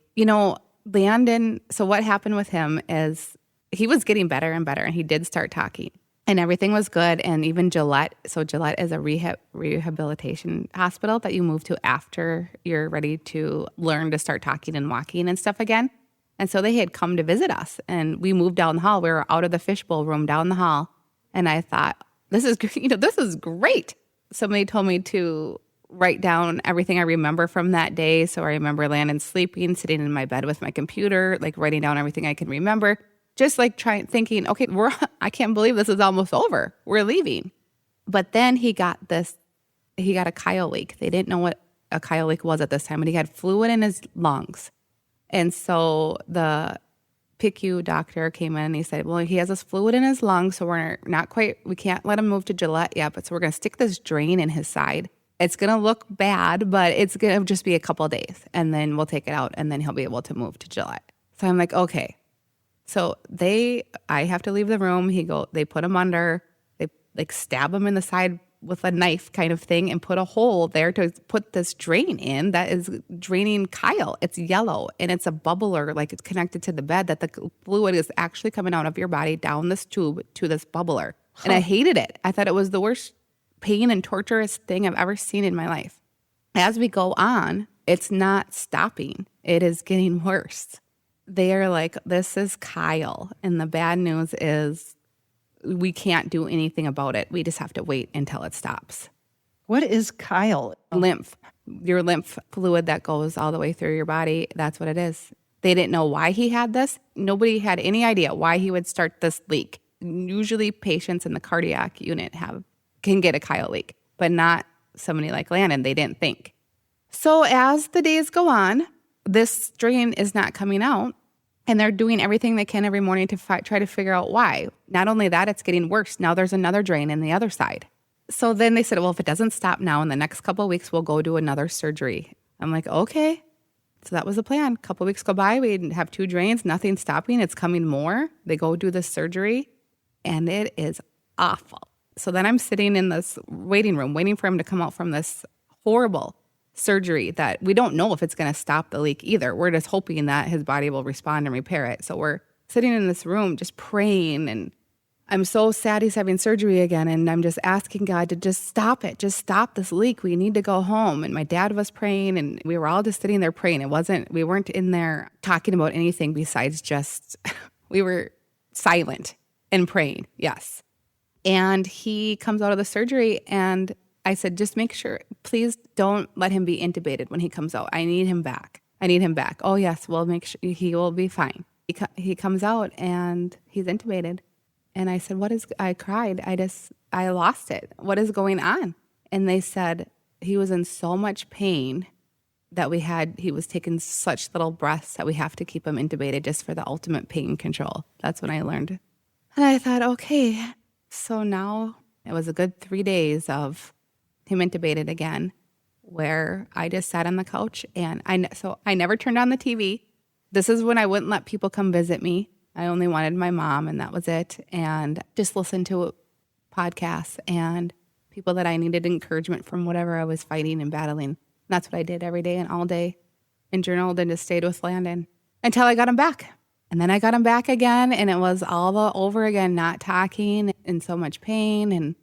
Landon, so what happened with him is he was getting better and better, and he did start talking. And everything was good. And even Gillette, so Gillette is a rehabilitation hospital that you move to after you're ready to learn to start talking and walking and stuff again. And so they had come to visit us, and we moved down the hall. We were out of the fishbowl room down the hall. And I thought, this is great. Somebody told me to write down everything I remember from that day. So I remember Landon sleeping, sitting in my bed with my computer, like writing down everything I can remember. Just like thinking, okay, I can't believe this is almost over. We're leaving. But then he got a chyle leak. They didn't know what a chyle leak was at this time, but he had fluid in his lungs. And so the PICU doctor came in and he said, well, he has this fluid in his lungs, so we can't let him move to Gillette yet, but so we're going to stick this drain in his side. It's going to look bad, but it's going to just be a couple of days, and then we'll take it out, and then he'll be able to move to Gillette. So I'm like, okay. So I have to leave the room. They put him under, they like stab him in the side with a knife kind of thing and put a hole there to put this drain in that is draining chyle. It's yellow and it's a bubbler, like it's connected to the bed, that the fluid is actually coming out of your body down this tube to this bubbler. Huh. And I hated it. I thought it was the worst pain and torturous thing I've ever seen in my life. As we go on, it's not stopping. It is getting worse. They are like, this is chyle. And the bad news is we can't do anything about it. We just have to wait until it stops. What is chyle? Lymph. Your lymph fluid that goes all the way through your body. That's what it is. They didn't know why he had this. Nobody had any idea why he would start this leak. Usually patients in the cardiac unit can get a chyle leak, but not somebody like Landon. They didn't think. So as the days go on, this drain is not coming out. And they're doing everything they can every morning to try to figure out why. Not only that, it's getting worse. Now there's another drain in the other side. So then they said, well, if it doesn't stop now, in the next couple of weeks, we'll go do another surgery. I'm like, okay. So that was the plan. A couple of weeks go by. We have 2 drains, nothing stopping. It's coming more. They go do this surgery, and it is awful. So then I'm sitting in this waiting room, waiting for him to come out from this horrible surgery that we don't know if it's going to stop the leak either. We're just hoping that his body will respond and repair it. So we're sitting in this room just praying, and I'm so sad he's having surgery again, and I'm just asking God to just stop it. Just stop this leak. We need to go home. And my dad was praying, and we were all just sitting there praying. We weren't in there talking about anything besides just, we were silent and praying. Yes. And he comes out of the surgery, and I said, just make sure, please don't let him be intubated when he comes out. I need him back. Oh, yes, we'll make sure he will be fine. He comes out and he's intubated. And I said, I cried. I lost it. What is going on? And they said he was in so much pain that he was taking such little breaths that we have to keep him intubated just for the ultimate pain control. That's when I learned. And I thought, okay, so now it was a good 3 days of him intubated again, where I just sat on the couch, and I never turned on the TV. This is when I wouldn't let people come visit me. I only wanted my mom, and that was it. And just listened to podcasts and people that I needed encouragement from whatever I was fighting and battling. And that's what I did every day and all day, and journaled and just stayed with Landon until I got him back. And then I got him back again, and it was all over again, not talking, in so much pain. And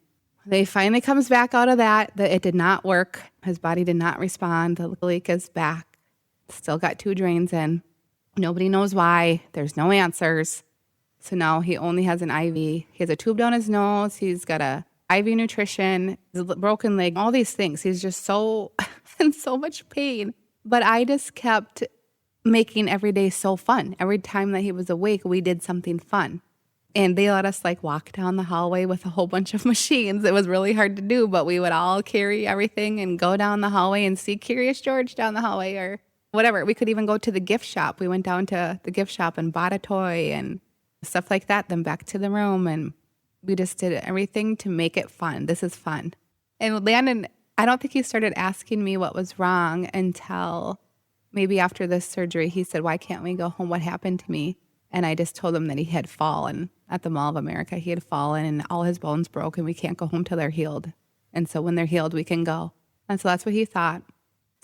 they finally comes back out of that it did not work. His body did not respond. The leak is back. Still got 2 drains in. Nobody knows why. There's no answers. So now he only has an IV. He has a tube down his nose. He's got a IV nutrition, a broken leg, all these things. He's just so in so much pain. But I just kept making every day so fun. Every time that he was awake, we did something fun. And they let us like walk down the hallway with a whole bunch of machines. It was really hard to do, but we would all carry everything and go down the hallway and see Curious George down the hallway or whatever. We could even go to the gift shop. We went down to the gift shop and bought a toy and stuff like that, then back to the room. And we just did everything to make it fun. This is fun. And Landon, I don't think he started asking me what was wrong until maybe after this surgery. He said, why can't we go home? What happened to me? And I just told him that he had fallen at the Mall of America. He had fallen and all his bones broke and we can't go home till they're healed. And so when they're healed, we can go. And so that's what he thought.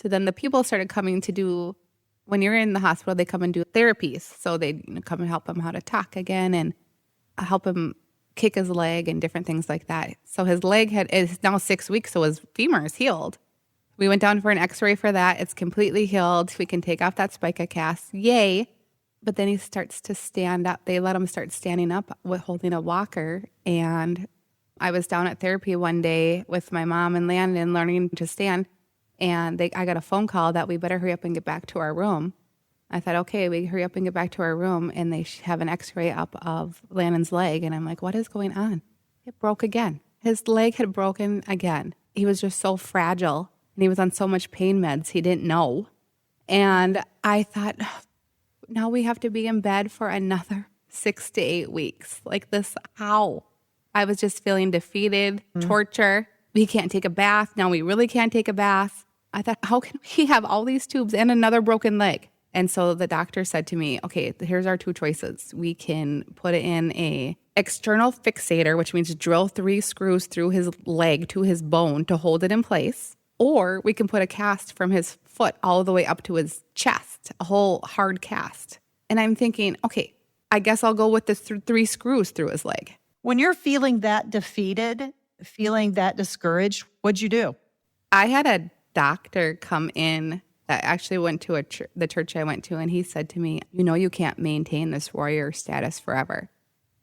So then the people started coming to do, when you're in the hospital, they come and do therapies. So they come and help him how to talk again and help him kick his leg and different things like that. So his leg is now 6 weeks, so his femur is healed. We went down for an x-ray for that. It's completely healed. We can take off that spica cast. Yay. But then he starts to stand up. They let him start standing up with holding a walker. And I was down at therapy one day with my mom and Landon learning to stand. And I got a phone call that we better hurry up and get back to our room. I thought, okay, we hurry up and get back to our room. And they have an x-ray up of Landon's leg. And I'm like, what is going on? It broke again. His leg had broken again. He was just so fragile. And he was on so much pain meds he didn't know. And I thought, now we have to be in bed for another 6 to 8 weeks. Like this, how? I was just feeling defeated, torture. We can't take a bath. Now we really can't take a bath. I thought, how can we have all these tubes and another broken leg? And so the doctor said to me, okay, here's our two choices. We can put in a external fixator, which means drill 3 screws through his leg to his bone to hold it in place. Or we can put a cast from his foot all the way up to his chest, a whole hard cast. And I'm thinking, okay, I guess I'll go with the 3 screws through his leg. When you're feeling that defeated, feeling that discouraged, what'd you do? I had a doctor come in that actually went to the church I went to, and he said to me, you can't maintain this warrior status forever.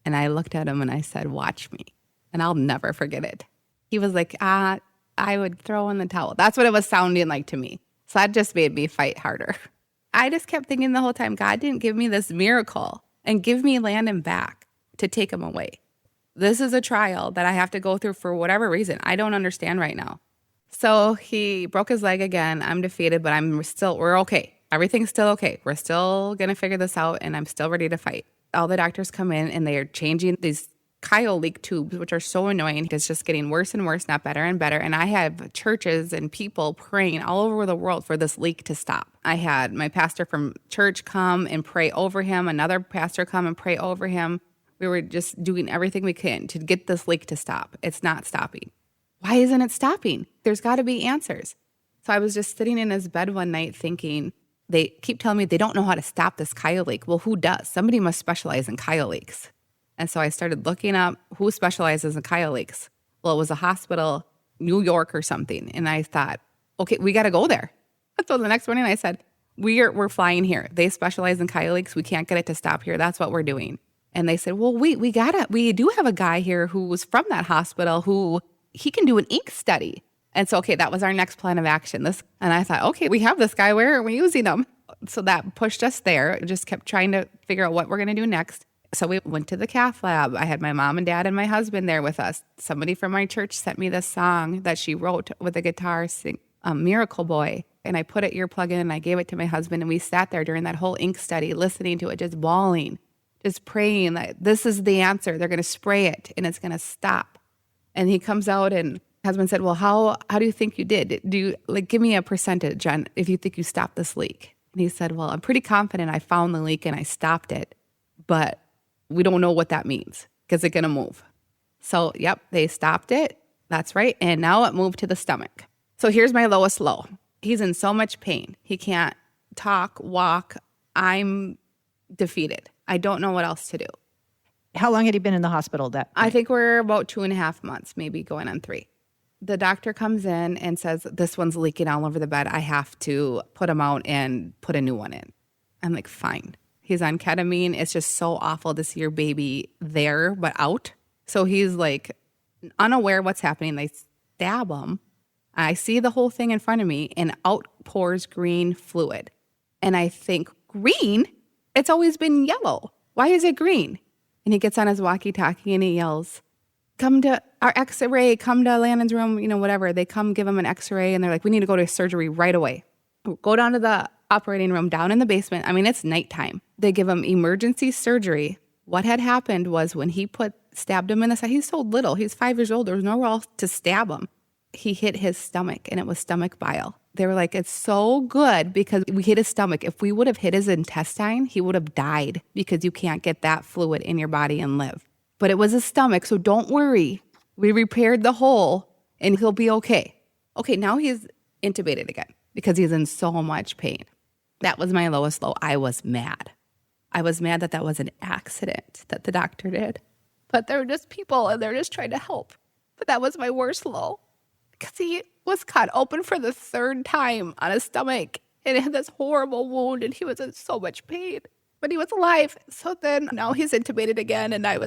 And I looked at him and I said, watch me. And I'll never forget it. He was like, I would throw in the towel. That's what it was sounding like to me. So that just made me fight harder. I just kept thinking the whole time, God didn't give me this miracle and give me Landon back to take him away. This is a trial that I have to go through for whatever reason. I don't understand right now. So he broke his leg again. I'm defeated, but we're okay. Everything's still okay. We're still going to figure this out, and I'm still ready to fight. All the doctors come in, and they are changing these Kyle leak tubes, which are so annoying. It's just getting worse and worse, not better and better. And I have churches and people praying all over the world for this leak to stop. I had my pastor from church come and pray over him, another pastor come and pray over him. We were just doing everything we can to get this leak to stop. It's not stopping. Why isn't it stopping? There's got to be answers. So I was just sitting in his bed one night thinking, they keep telling me they don't know how to stop this Kyle leak. Well, who does? Somebody must specialize in Kyle leaks. And so I started looking up who specializes in Kyle leaks. Well, it was a hospital, New York or something. And I thought, okay, we got to go there. So the next morning I said, we're flying here. They specialize in Kyle leaks. We can't get it to stop here. That's what we're doing. And they said, well, we do have a guy here who was from that hospital who he can do an ink study. And so, okay, that was our next plan of action. And I thought, okay, we have this guy. Where are we using him? So that pushed us there. Just kept trying to figure out what we're going to do next. So we went to the cath lab. I had my mom and dad and my husband there with us. Somebody from my church sent me this song that she wrote with a guitar, Miracle Boy. And I put an earplug in and I gave it to my husband. And we sat there during that whole ink study, listening to it, just bawling, just praying that this is the answer. They're going to spray it and it's going to stop. And he comes out and husband said, well, how do you think you did? Give me a percentage on if you think you stopped this leak. And he said, well, I'm pretty confident I found the leak and I stopped it, but we don't know what that means because it's going to move. So, yep, they stopped it. That's right. And now it moved to the stomach. So here's my lowest low. He's in so much pain. He can't talk, walk. I'm defeated. I don't know what else to do. How long had he been in the hospital? I think we're about 2.5 months, maybe going on 3. The doctor comes in and says, this one's leaking all over the bed. I have to put him out and put a new one in. I'm like, fine. He's on ketamine. It's just so awful to see your baby there, but out. So he's like unaware what's happening. They stab him. I see the whole thing in front of me and out pours green fluid. And I think, green? It's always been yellow. Why is it green? And And he gets on his walkie-talkie and he yells, come to our x-ray, come to Landon's room, whatever. They come give him an x-ray and they're like, we need to go to surgery right away. Go down to the operating room down in the basement. I mean, it's nighttime. They give him emergency surgery. What had happened was when he stabbed him in the side, he's so little, he's 5 years old, there was nowhere else to stab him. He hit his stomach and it was stomach bile. They were like, it's so good because we hit his stomach. If we would have hit his intestine, he would have died because you can't get that fluid in your body and live. But it was his stomach, so don't worry. We repaired the hole and he'll be okay. Okay, now he's intubated again because he's in so much pain. That was my lowest low. I was mad. I was mad that was an accident that the doctor did. But they're just people and they're just trying to help. But that was my worst low because he was cut open for the 3rd time on his stomach and it had this horrible wound and he was in so much pain. But he was alive. So then now he's intubated again. And I'm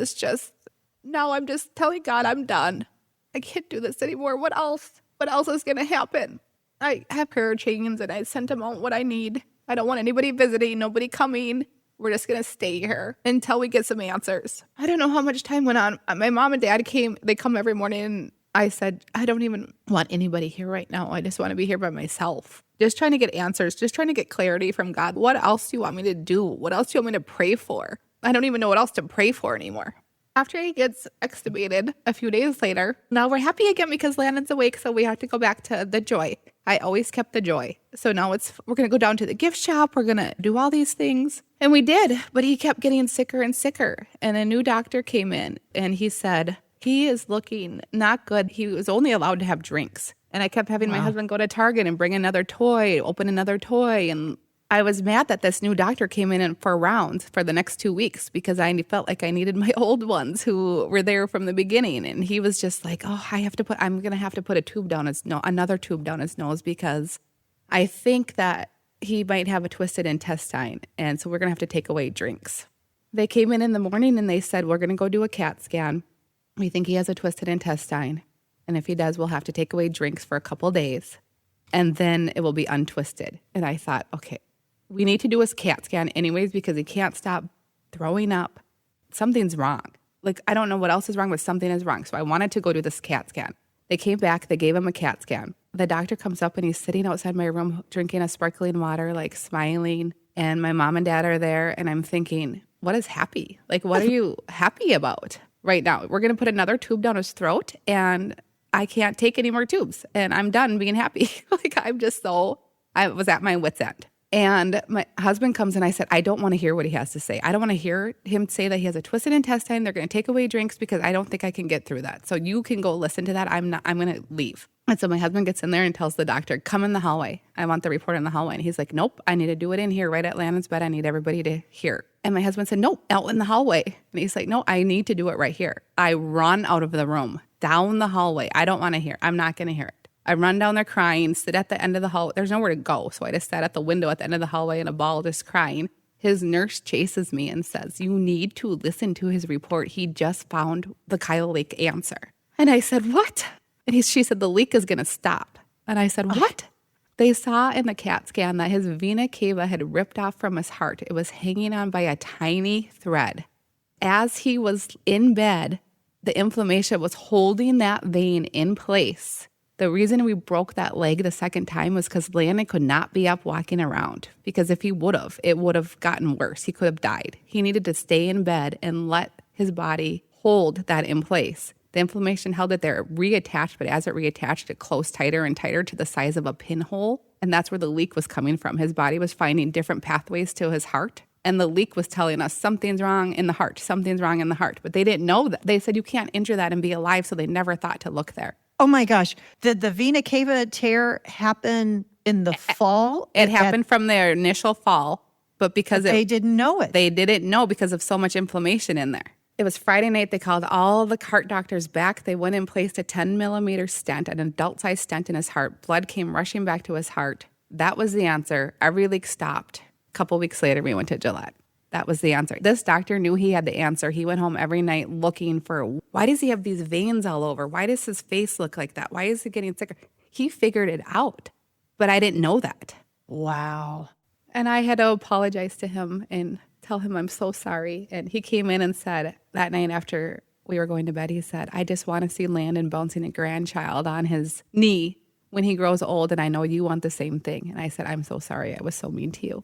just telling God, I'm done. I can't do this anymore. What else? What else is going to happen? I have prayer chains and I sent him out what I need. I don't want anybody visiting, nobody coming. We're just going to stay here until we get some answers. I don't know how much time went on. My mom and dad came. They come every morning. And I said, I don't even want anybody here right now. I just want to be here by myself. Just trying to get answers. Just trying to get clarity from God. What else do you want me to do? What else do you want me to pray for? I don't even know what else to pray for anymore. After he gets extubated a few days later, now we're happy again because Landon's awake. So we have to go back to the joy. I always kept the joy. So now we're going to go down to the gift shop. We're going to do all these things. And we did, but he kept getting sicker and sicker. And a new doctor came in and he said, he is looking not good. He was only allowed to have drinks. And I kept having my husband go to Target and bring another toy, open another toy. And I was mad that this new doctor came in for rounds for the next 2 weeks because I felt like I needed my old ones who were there from the beginning. And he was just like, oh, I'm going to have to put another tube down his nose because I think that he might have a twisted intestine. And so we're going to have to take away drinks. They came in the morning and they said, we're going to go do a CAT scan. We think he has a twisted intestine. And if he does, we'll have to take away drinks for a couple days. And then it will be untwisted. And I thought, okay, we need to do his CAT scan anyways because he can't stop throwing up. Something's wrong. Like, I don't know what else is wrong, but something is wrong. So I wanted to go do this CAT scan. They came back. They gave him a CAT scan. The doctor comes up and he's sitting outside my room drinking a sparkling water, like smiling. And my mom and dad are there. And I'm thinking, what is happy? Like, what are you happy about right now? We're going to put another tube down his throat and I can't take any more tubes. And I'm done being happy. I was at my wit's end. And my husband comes and I said, I don't want to hear what he has to say. I don't want to hear him say that he has a twisted intestine. They're going to take away drinks because I don't think I can get through that. So you can go listen to that. I'm going to leave. And so my husband gets in there and tells the doctor, come in the hallway. I want the report in the hallway. And he's like, nope, I need to do it in here right at Landon's bed. I need everybody to hear. And my husband said, no, out in the hallway. And he's like, no, I need to do it right here. I run out of the room, down the hallway. I don't want to hear. I'm not going to hear it. I run down there crying, sit at the end of the hallway. There's nowhere to go. So I just sat at the window at the end of the hallway in a ball just crying. His nurse chases me and says, you need to listen to his report. He just found the Kyle Lake answer. And I said, what? And she said, the leak is going to stop. And I said, what? They saw in the CAT scan that his vena cava had ripped off from his heart. It was hanging on by a tiny thread. As he was in bed, the inflammation was holding that vein in place. The reason we broke that leg the second time was because Landon could not be up walking around. Because if he would have, it would have gotten worse. He could have died. He needed to stay in bed and let his body hold that in place. The inflammation held it there, it reattached, but as it reattached, it closed tighter and tighter to the size of a pinhole. And that's where the leak was coming from. His body was finding different pathways to his heart. And the leak was telling us something's wrong in the heart, something's wrong in the heart. But they didn't know that. They said you can't injure that and be alive, so they never thought to look there. Oh my gosh. Did the vena cava tear happen in the fall? It happened from their initial fall, but because they didn't know it. They didn't know because of so much inflammation in there. It was Friday night. They called all the heart doctors back. They went and placed a 10-millimeter stent, an adult-sized stent in his heart. Blood came rushing back to his heart. That was the answer. Every leak stopped. A couple weeks later, we went to Gillette. That was the answer. This doctor knew he had the answer. He went home every night looking for, why does he have these veins all over? Why does his face look like that? Why is he getting sicker? He figured it out, but I didn't know that. Wow. And I had to apologize to him and tell him I'm so sorry. And he came in and said that night after we were going to bed, he said, I just want to see Landon bouncing a grandchild on his knee when he grows old. And I know you want the same thing. And I said, I'm so sorry. I was so mean to you.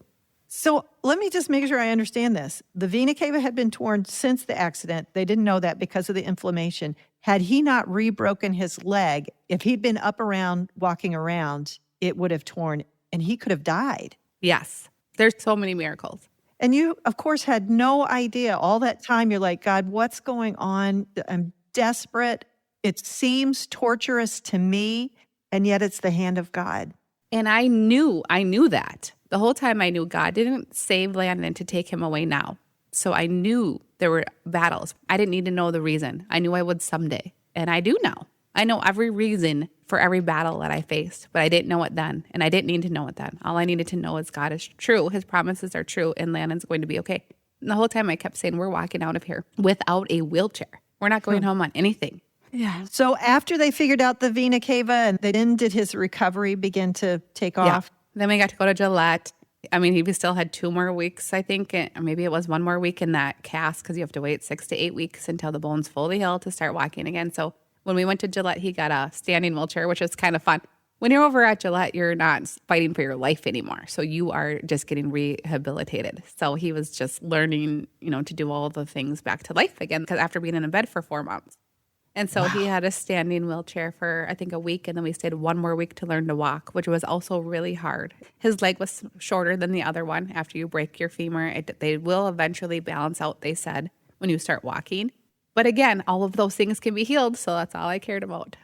So let me just make sure I understand this. The vena cava had been torn since the accident. They didn't know that because of the inflammation. Had he not re-broken his leg, if he'd been up around, walking around, it would have torn and he could have died. Yes. There's so many miracles. And you, of course, had no idea. All that time, you're like, God, what's going on? I'm desperate. It seems torturous to me, and yet it's the hand of God. And I knew that. The whole time I knew God didn't save Landon to take him away now. So I knew there were battles. I didn't need to know the reason. I knew I would someday. And I do now. I know every reason for every battle that I faced, but I didn't know it then. And I didn't need to know it then. All I needed to know is God is true. His promises are true, and Landon's going to be okay. And the whole time I kept saying, we're walking out of here without a wheelchair. We're not going home on anything. Yeah. So after they figured out the vena cava and then did his recovery begin to take off? Then we got to go to Gillette. I mean, he still had 2 more weeks, I think, or maybe it was 1 more week in that cast because you have to wait 6 to 8 weeks until the bone's fully healed to start walking again. So when we went to Gillette, he got a standing wheelchair, which was kind of fun. When you're over at Gillette, you're not fighting for your life anymore. So you are just getting rehabilitated. So he was just learning, to do all the things back to life again because after being in a bed for 4 months. And so he had a standing wheelchair for, I think, a week. And then we stayed 1 more week to learn to walk, which was also really hard. His leg was shorter than the other one. After you break your femur, they will eventually balance out, they said, when you start walking. But again, all of those things can be healed. So that's all I cared about.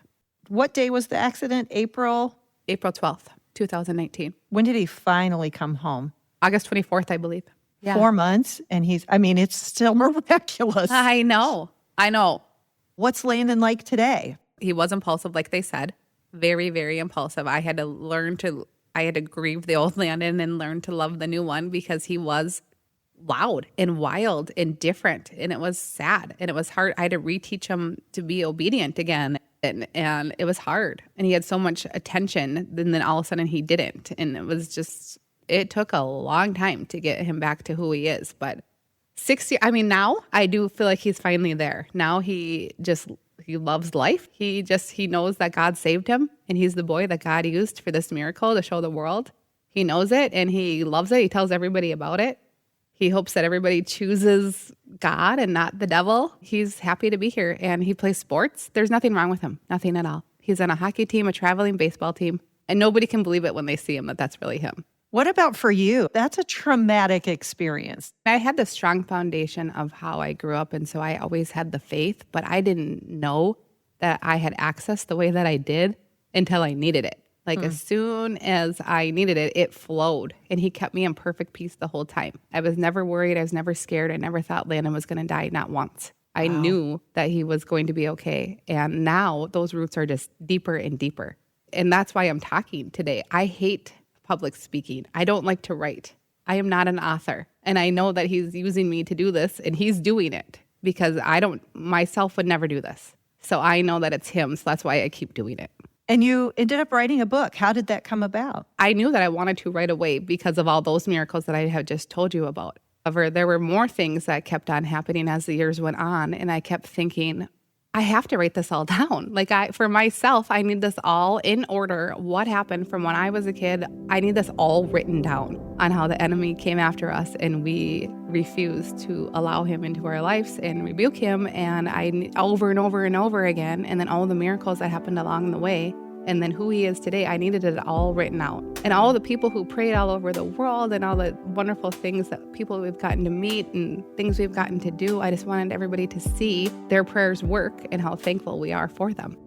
What day was the accident? April 12th, 2019. When did he finally come home? August 24th, I believe. Yeah. 4 months. And it's still miraculous. I know. What's Landon like today? He was impulsive, like they said. Very, very impulsive. I had to grieve the old Landon and learn to love the new one because he was loud and wild and different. And it was sad and it was hard. I had to reteach him to be obedient again. And it was hard. And he had so much attention. And then all of a sudden he didn't. And it took a long time to get him back to who he is. But 60, now I do feel like he's finally there. Now he loves life. He knows that God saved him and he's the boy that God used for this miracle to show the world. He knows it and he loves it. He tells everybody about it. He hopes that everybody chooses God and not the devil. He's happy to be here and he plays sports. There's nothing wrong with him. Nothing at all. He's on a hockey team, a traveling baseball team, and nobody can believe it when they see him that that's really him. What about for you? That's a traumatic experience. I had the strong foundation of how I grew up, and so I always had the faith, but I didn't know that I had access the way that I did until I needed it. As soon as I needed it, it flowed, and he kept me in perfect peace the whole time. I was never worried. I was never scared. I never thought Landon was going to die, not once. I knew that he was going to be okay, and now those roots are just deeper and deeper, and that's why I'm talking today. I hate public speaking. I don't like to write. I am not an author. And I know that he's using me to do this and he's doing it because myself would never do this. So I know that it's him. So that's why I keep doing it. And you ended up writing a book. How did that come about? I knew that I wanted to right away because of all those miracles that I have just told you about. However, there were more things that kept on happening as the years went on. And I kept thinking, I have to write this all down. For myself, I need this all in order. What happened from when I was a kid? I need this all written down on how the enemy came after us and we refused to allow him into our lives and rebuke him. And over and over and over again. And then all the miracles that happened along the way. And then who he is today, I needed it all written out. And all the people who prayed all over the world and all the wonderful things that people we've gotten to meet and things we've gotten to do, I just wanted everybody to see their prayers work and how thankful we are for them.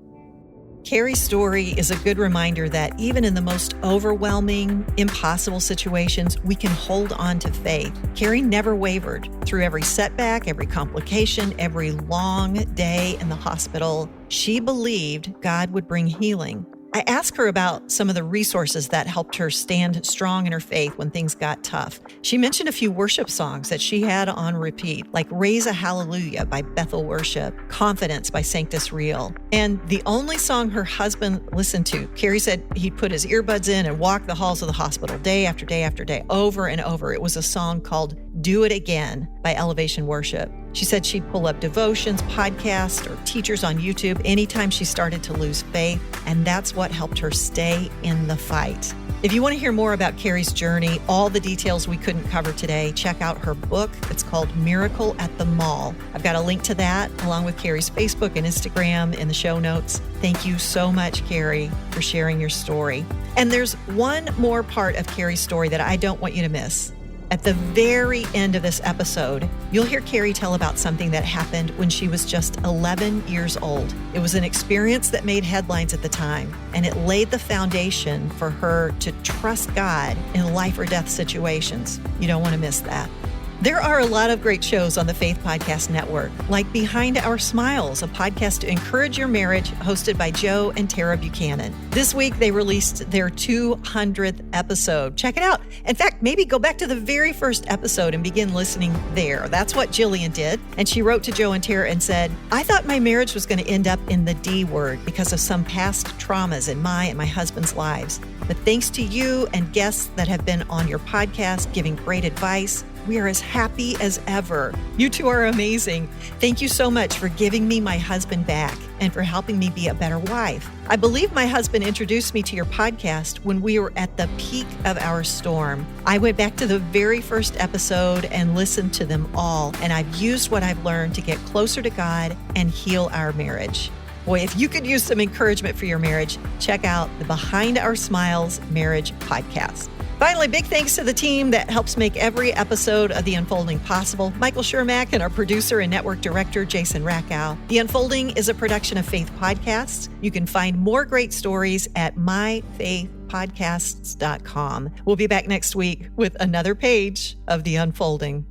Kari's story is a good reminder that even in the most overwhelming, impossible situations, we can hold on to faith. Kari never wavered. Through every setback, every complication, every long day in the hospital, she believed God would bring healing. I asked her about some of the resources that helped her stand strong in her faith when things got tough. She mentioned a few worship songs that she had on repeat, like Raise a Hallelujah by Bethel Worship, Confidence by Sanctus Real. And the only song her husband listened to, Kari said he'd put his earbuds in and walk the halls of the hospital day after day after day, over and over. It was a song called Do It Again by Elevation Worship. She said she'd pull up devotions, podcasts, or teachers on YouTube anytime she started to lose faith, and that's what helped her stay in the fight. If you want to hear more about Kari's journey, all the details we couldn't cover today, check out her book. It's called Miracle at the Mall. I've got a link to that along with Kari's Facebook and Instagram in the show notes. Thank you so much, Kari, for sharing your story. And there's one more part of Kari's story that I don't want you to miss. At the very end of this episode, you'll hear Kari tell about something that happened when she was just 11 years old. It was an experience that made headlines at the time, and it laid the foundation for her to trust God in life or death situations. You don't want to miss that. There are a lot of great shows on the Faith Podcast Network, like Behind Our Smiles, a podcast to encourage your marriage, hosted by Joe and Tara Buchanan. This week, they released their 200th episode. Check it out. In fact, maybe go back to the very first episode and begin listening there. That's what Jillian did. And she wrote to Joe and Tara and said, I thought my marriage was going to end up in the D word because of some past traumas in my and my husband's lives. But thanks to you and guests that have been on your podcast giving great advice, we are as happy as ever. You two are amazing. Thank you so much for giving me my husband back and for helping me be a better wife. I believe my husband introduced me to your podcast when we were at the peak of our storm. I went back to the very first episode and listened to them all, and I've used what I've learned to get closer to God and heal our marriage. Boy, if you could use some encouragement for your marriage, check out the Behind Our Smiles Marriage Podcast. Finally, big thanks to the team that helps make every episode of The Unfolding possible. Michael Shermack and our producer and network director, Jason Rackow. The Unfolding is a production of Faith Podcasts. You can find more great stories at myfaithpodcasts.com. We'll be back next week with another page of The Unfolding.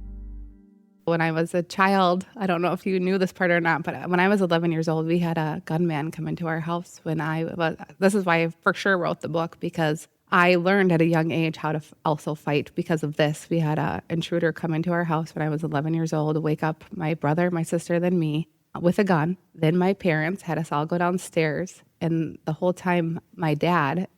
When I was a child, I don't know if you knew this part or not, but when I was 11 years old, we had a gunman come into our house this is why I for sure wrote the book, because I learned at a young age how to also fight because of this. We had an intruder come into our house when I was 11 years old, wake up my brother, my sister, then me with a gun. Then my parents had us all go downstairs. And the whole time my dad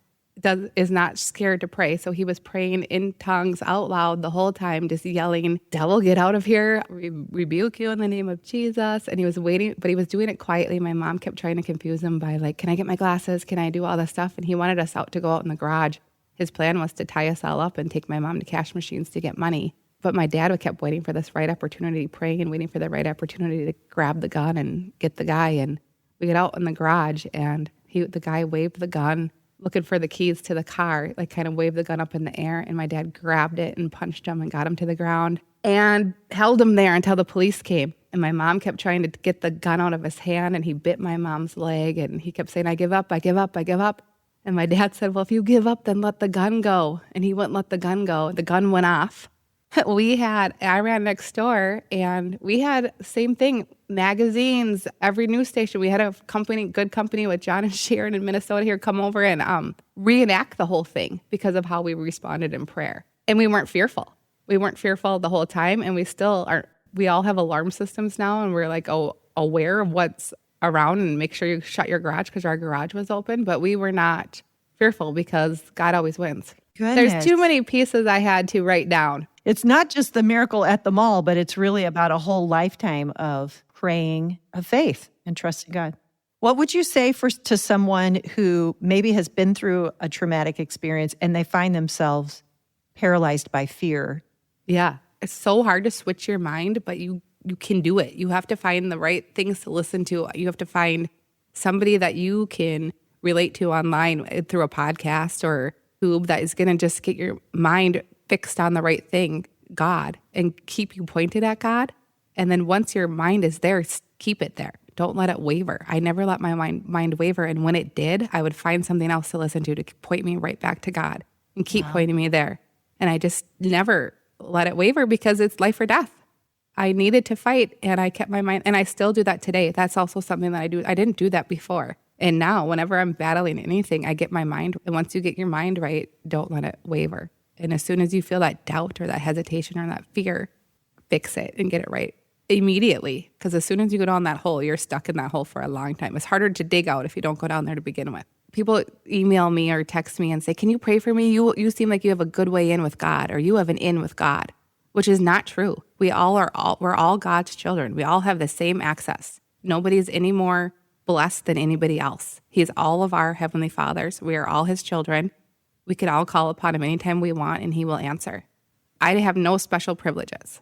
is not scared to pray. So he was praying in tongues out loud the whole time, just yelling, devil, get out of here. We rebuke you in the name of Jesus. And he was waiting, but he was doing it quietly. My mom kept trying to confuse him by like, can I get my glasses? Can I do all this stuff? And he wanted us to go out in the garage. His plan was to tie us all up and take my mom to cash machines to get money. But my dad kept waiting for this right opportunity, praying and waiting for the right opportunity to grab the gun and get the guy. And we get out in the garage and the guy waved the gun, looking for the keys to the car, like kind of waved the gun up in the air. And my dad grabbed it and punched him and got him to the ground and held him there until the police came. And my mom kept trying to get the gun out of his hand, and he bit my mom's leg. And he kept saying, I give up, I give up, I give up. And my dad said, well, if you give up, then let the gun go. And he wouldn't let the gun go. The gun went off. I ran next door, and we had same thing, magazines, every news station. We had a good company with John and Sharon in Minnesota here come over and reenact the whole thing because of how we responded in prayer. And we weren't fearful. We weren't fearful the whole time, and we still aren't. We all have alarm systems now, and we're like aware of what's around and make sure you shut your garage because our garage was open. But we were not fearful because God always wins. Goodness. There's too many pieces I had to write down. It's not just the miracle at the mall, but it's really about a whole lifetime of praying, of faith, and trusting God. What would you say to someone who maybe has been through a traumatic experience and they find themselves paralyzed by fear? Yeah, it's so hard to switch your mind, but you can do it. You have to find the right things to listen to. You have to find somebody that you can relate to online through a podcast or YouTube that is going to just get your mind fixed on the right thing, God, and keep you pointed at God. And then once your mind is there, keep it there. Don't let it waver. I never let my mind waver. And when it did, I would find something else to listen to point me right back to God and keep pointing me there. And I just never let it waver because it's life or death. I needed to fight, and I kept my mind, and I still do that today. That's also something that I do. I didn't do that before. And now whenever I'm battling anything, I get my mind. And once you get your mind right, don't let it waver. And as soon as you feel that doubt or that hesitation or that fear, fix it and get it right immediately. Because as soon as you go down that hole, you're stuck in that hole for a long time. It's harder to dig out if you don't go down there to begin with. People email me or text me and say, can you pray for me? You seem like you have a good way in with God, or you have an in with God. which is not true. We're all God's children. We all have the same access. Nobody's any more blessed than anybody else. He's all of our Heavenly Fathers. We are all his children. We can all call upon him anytime we want, and he will answer. I have no special privileges.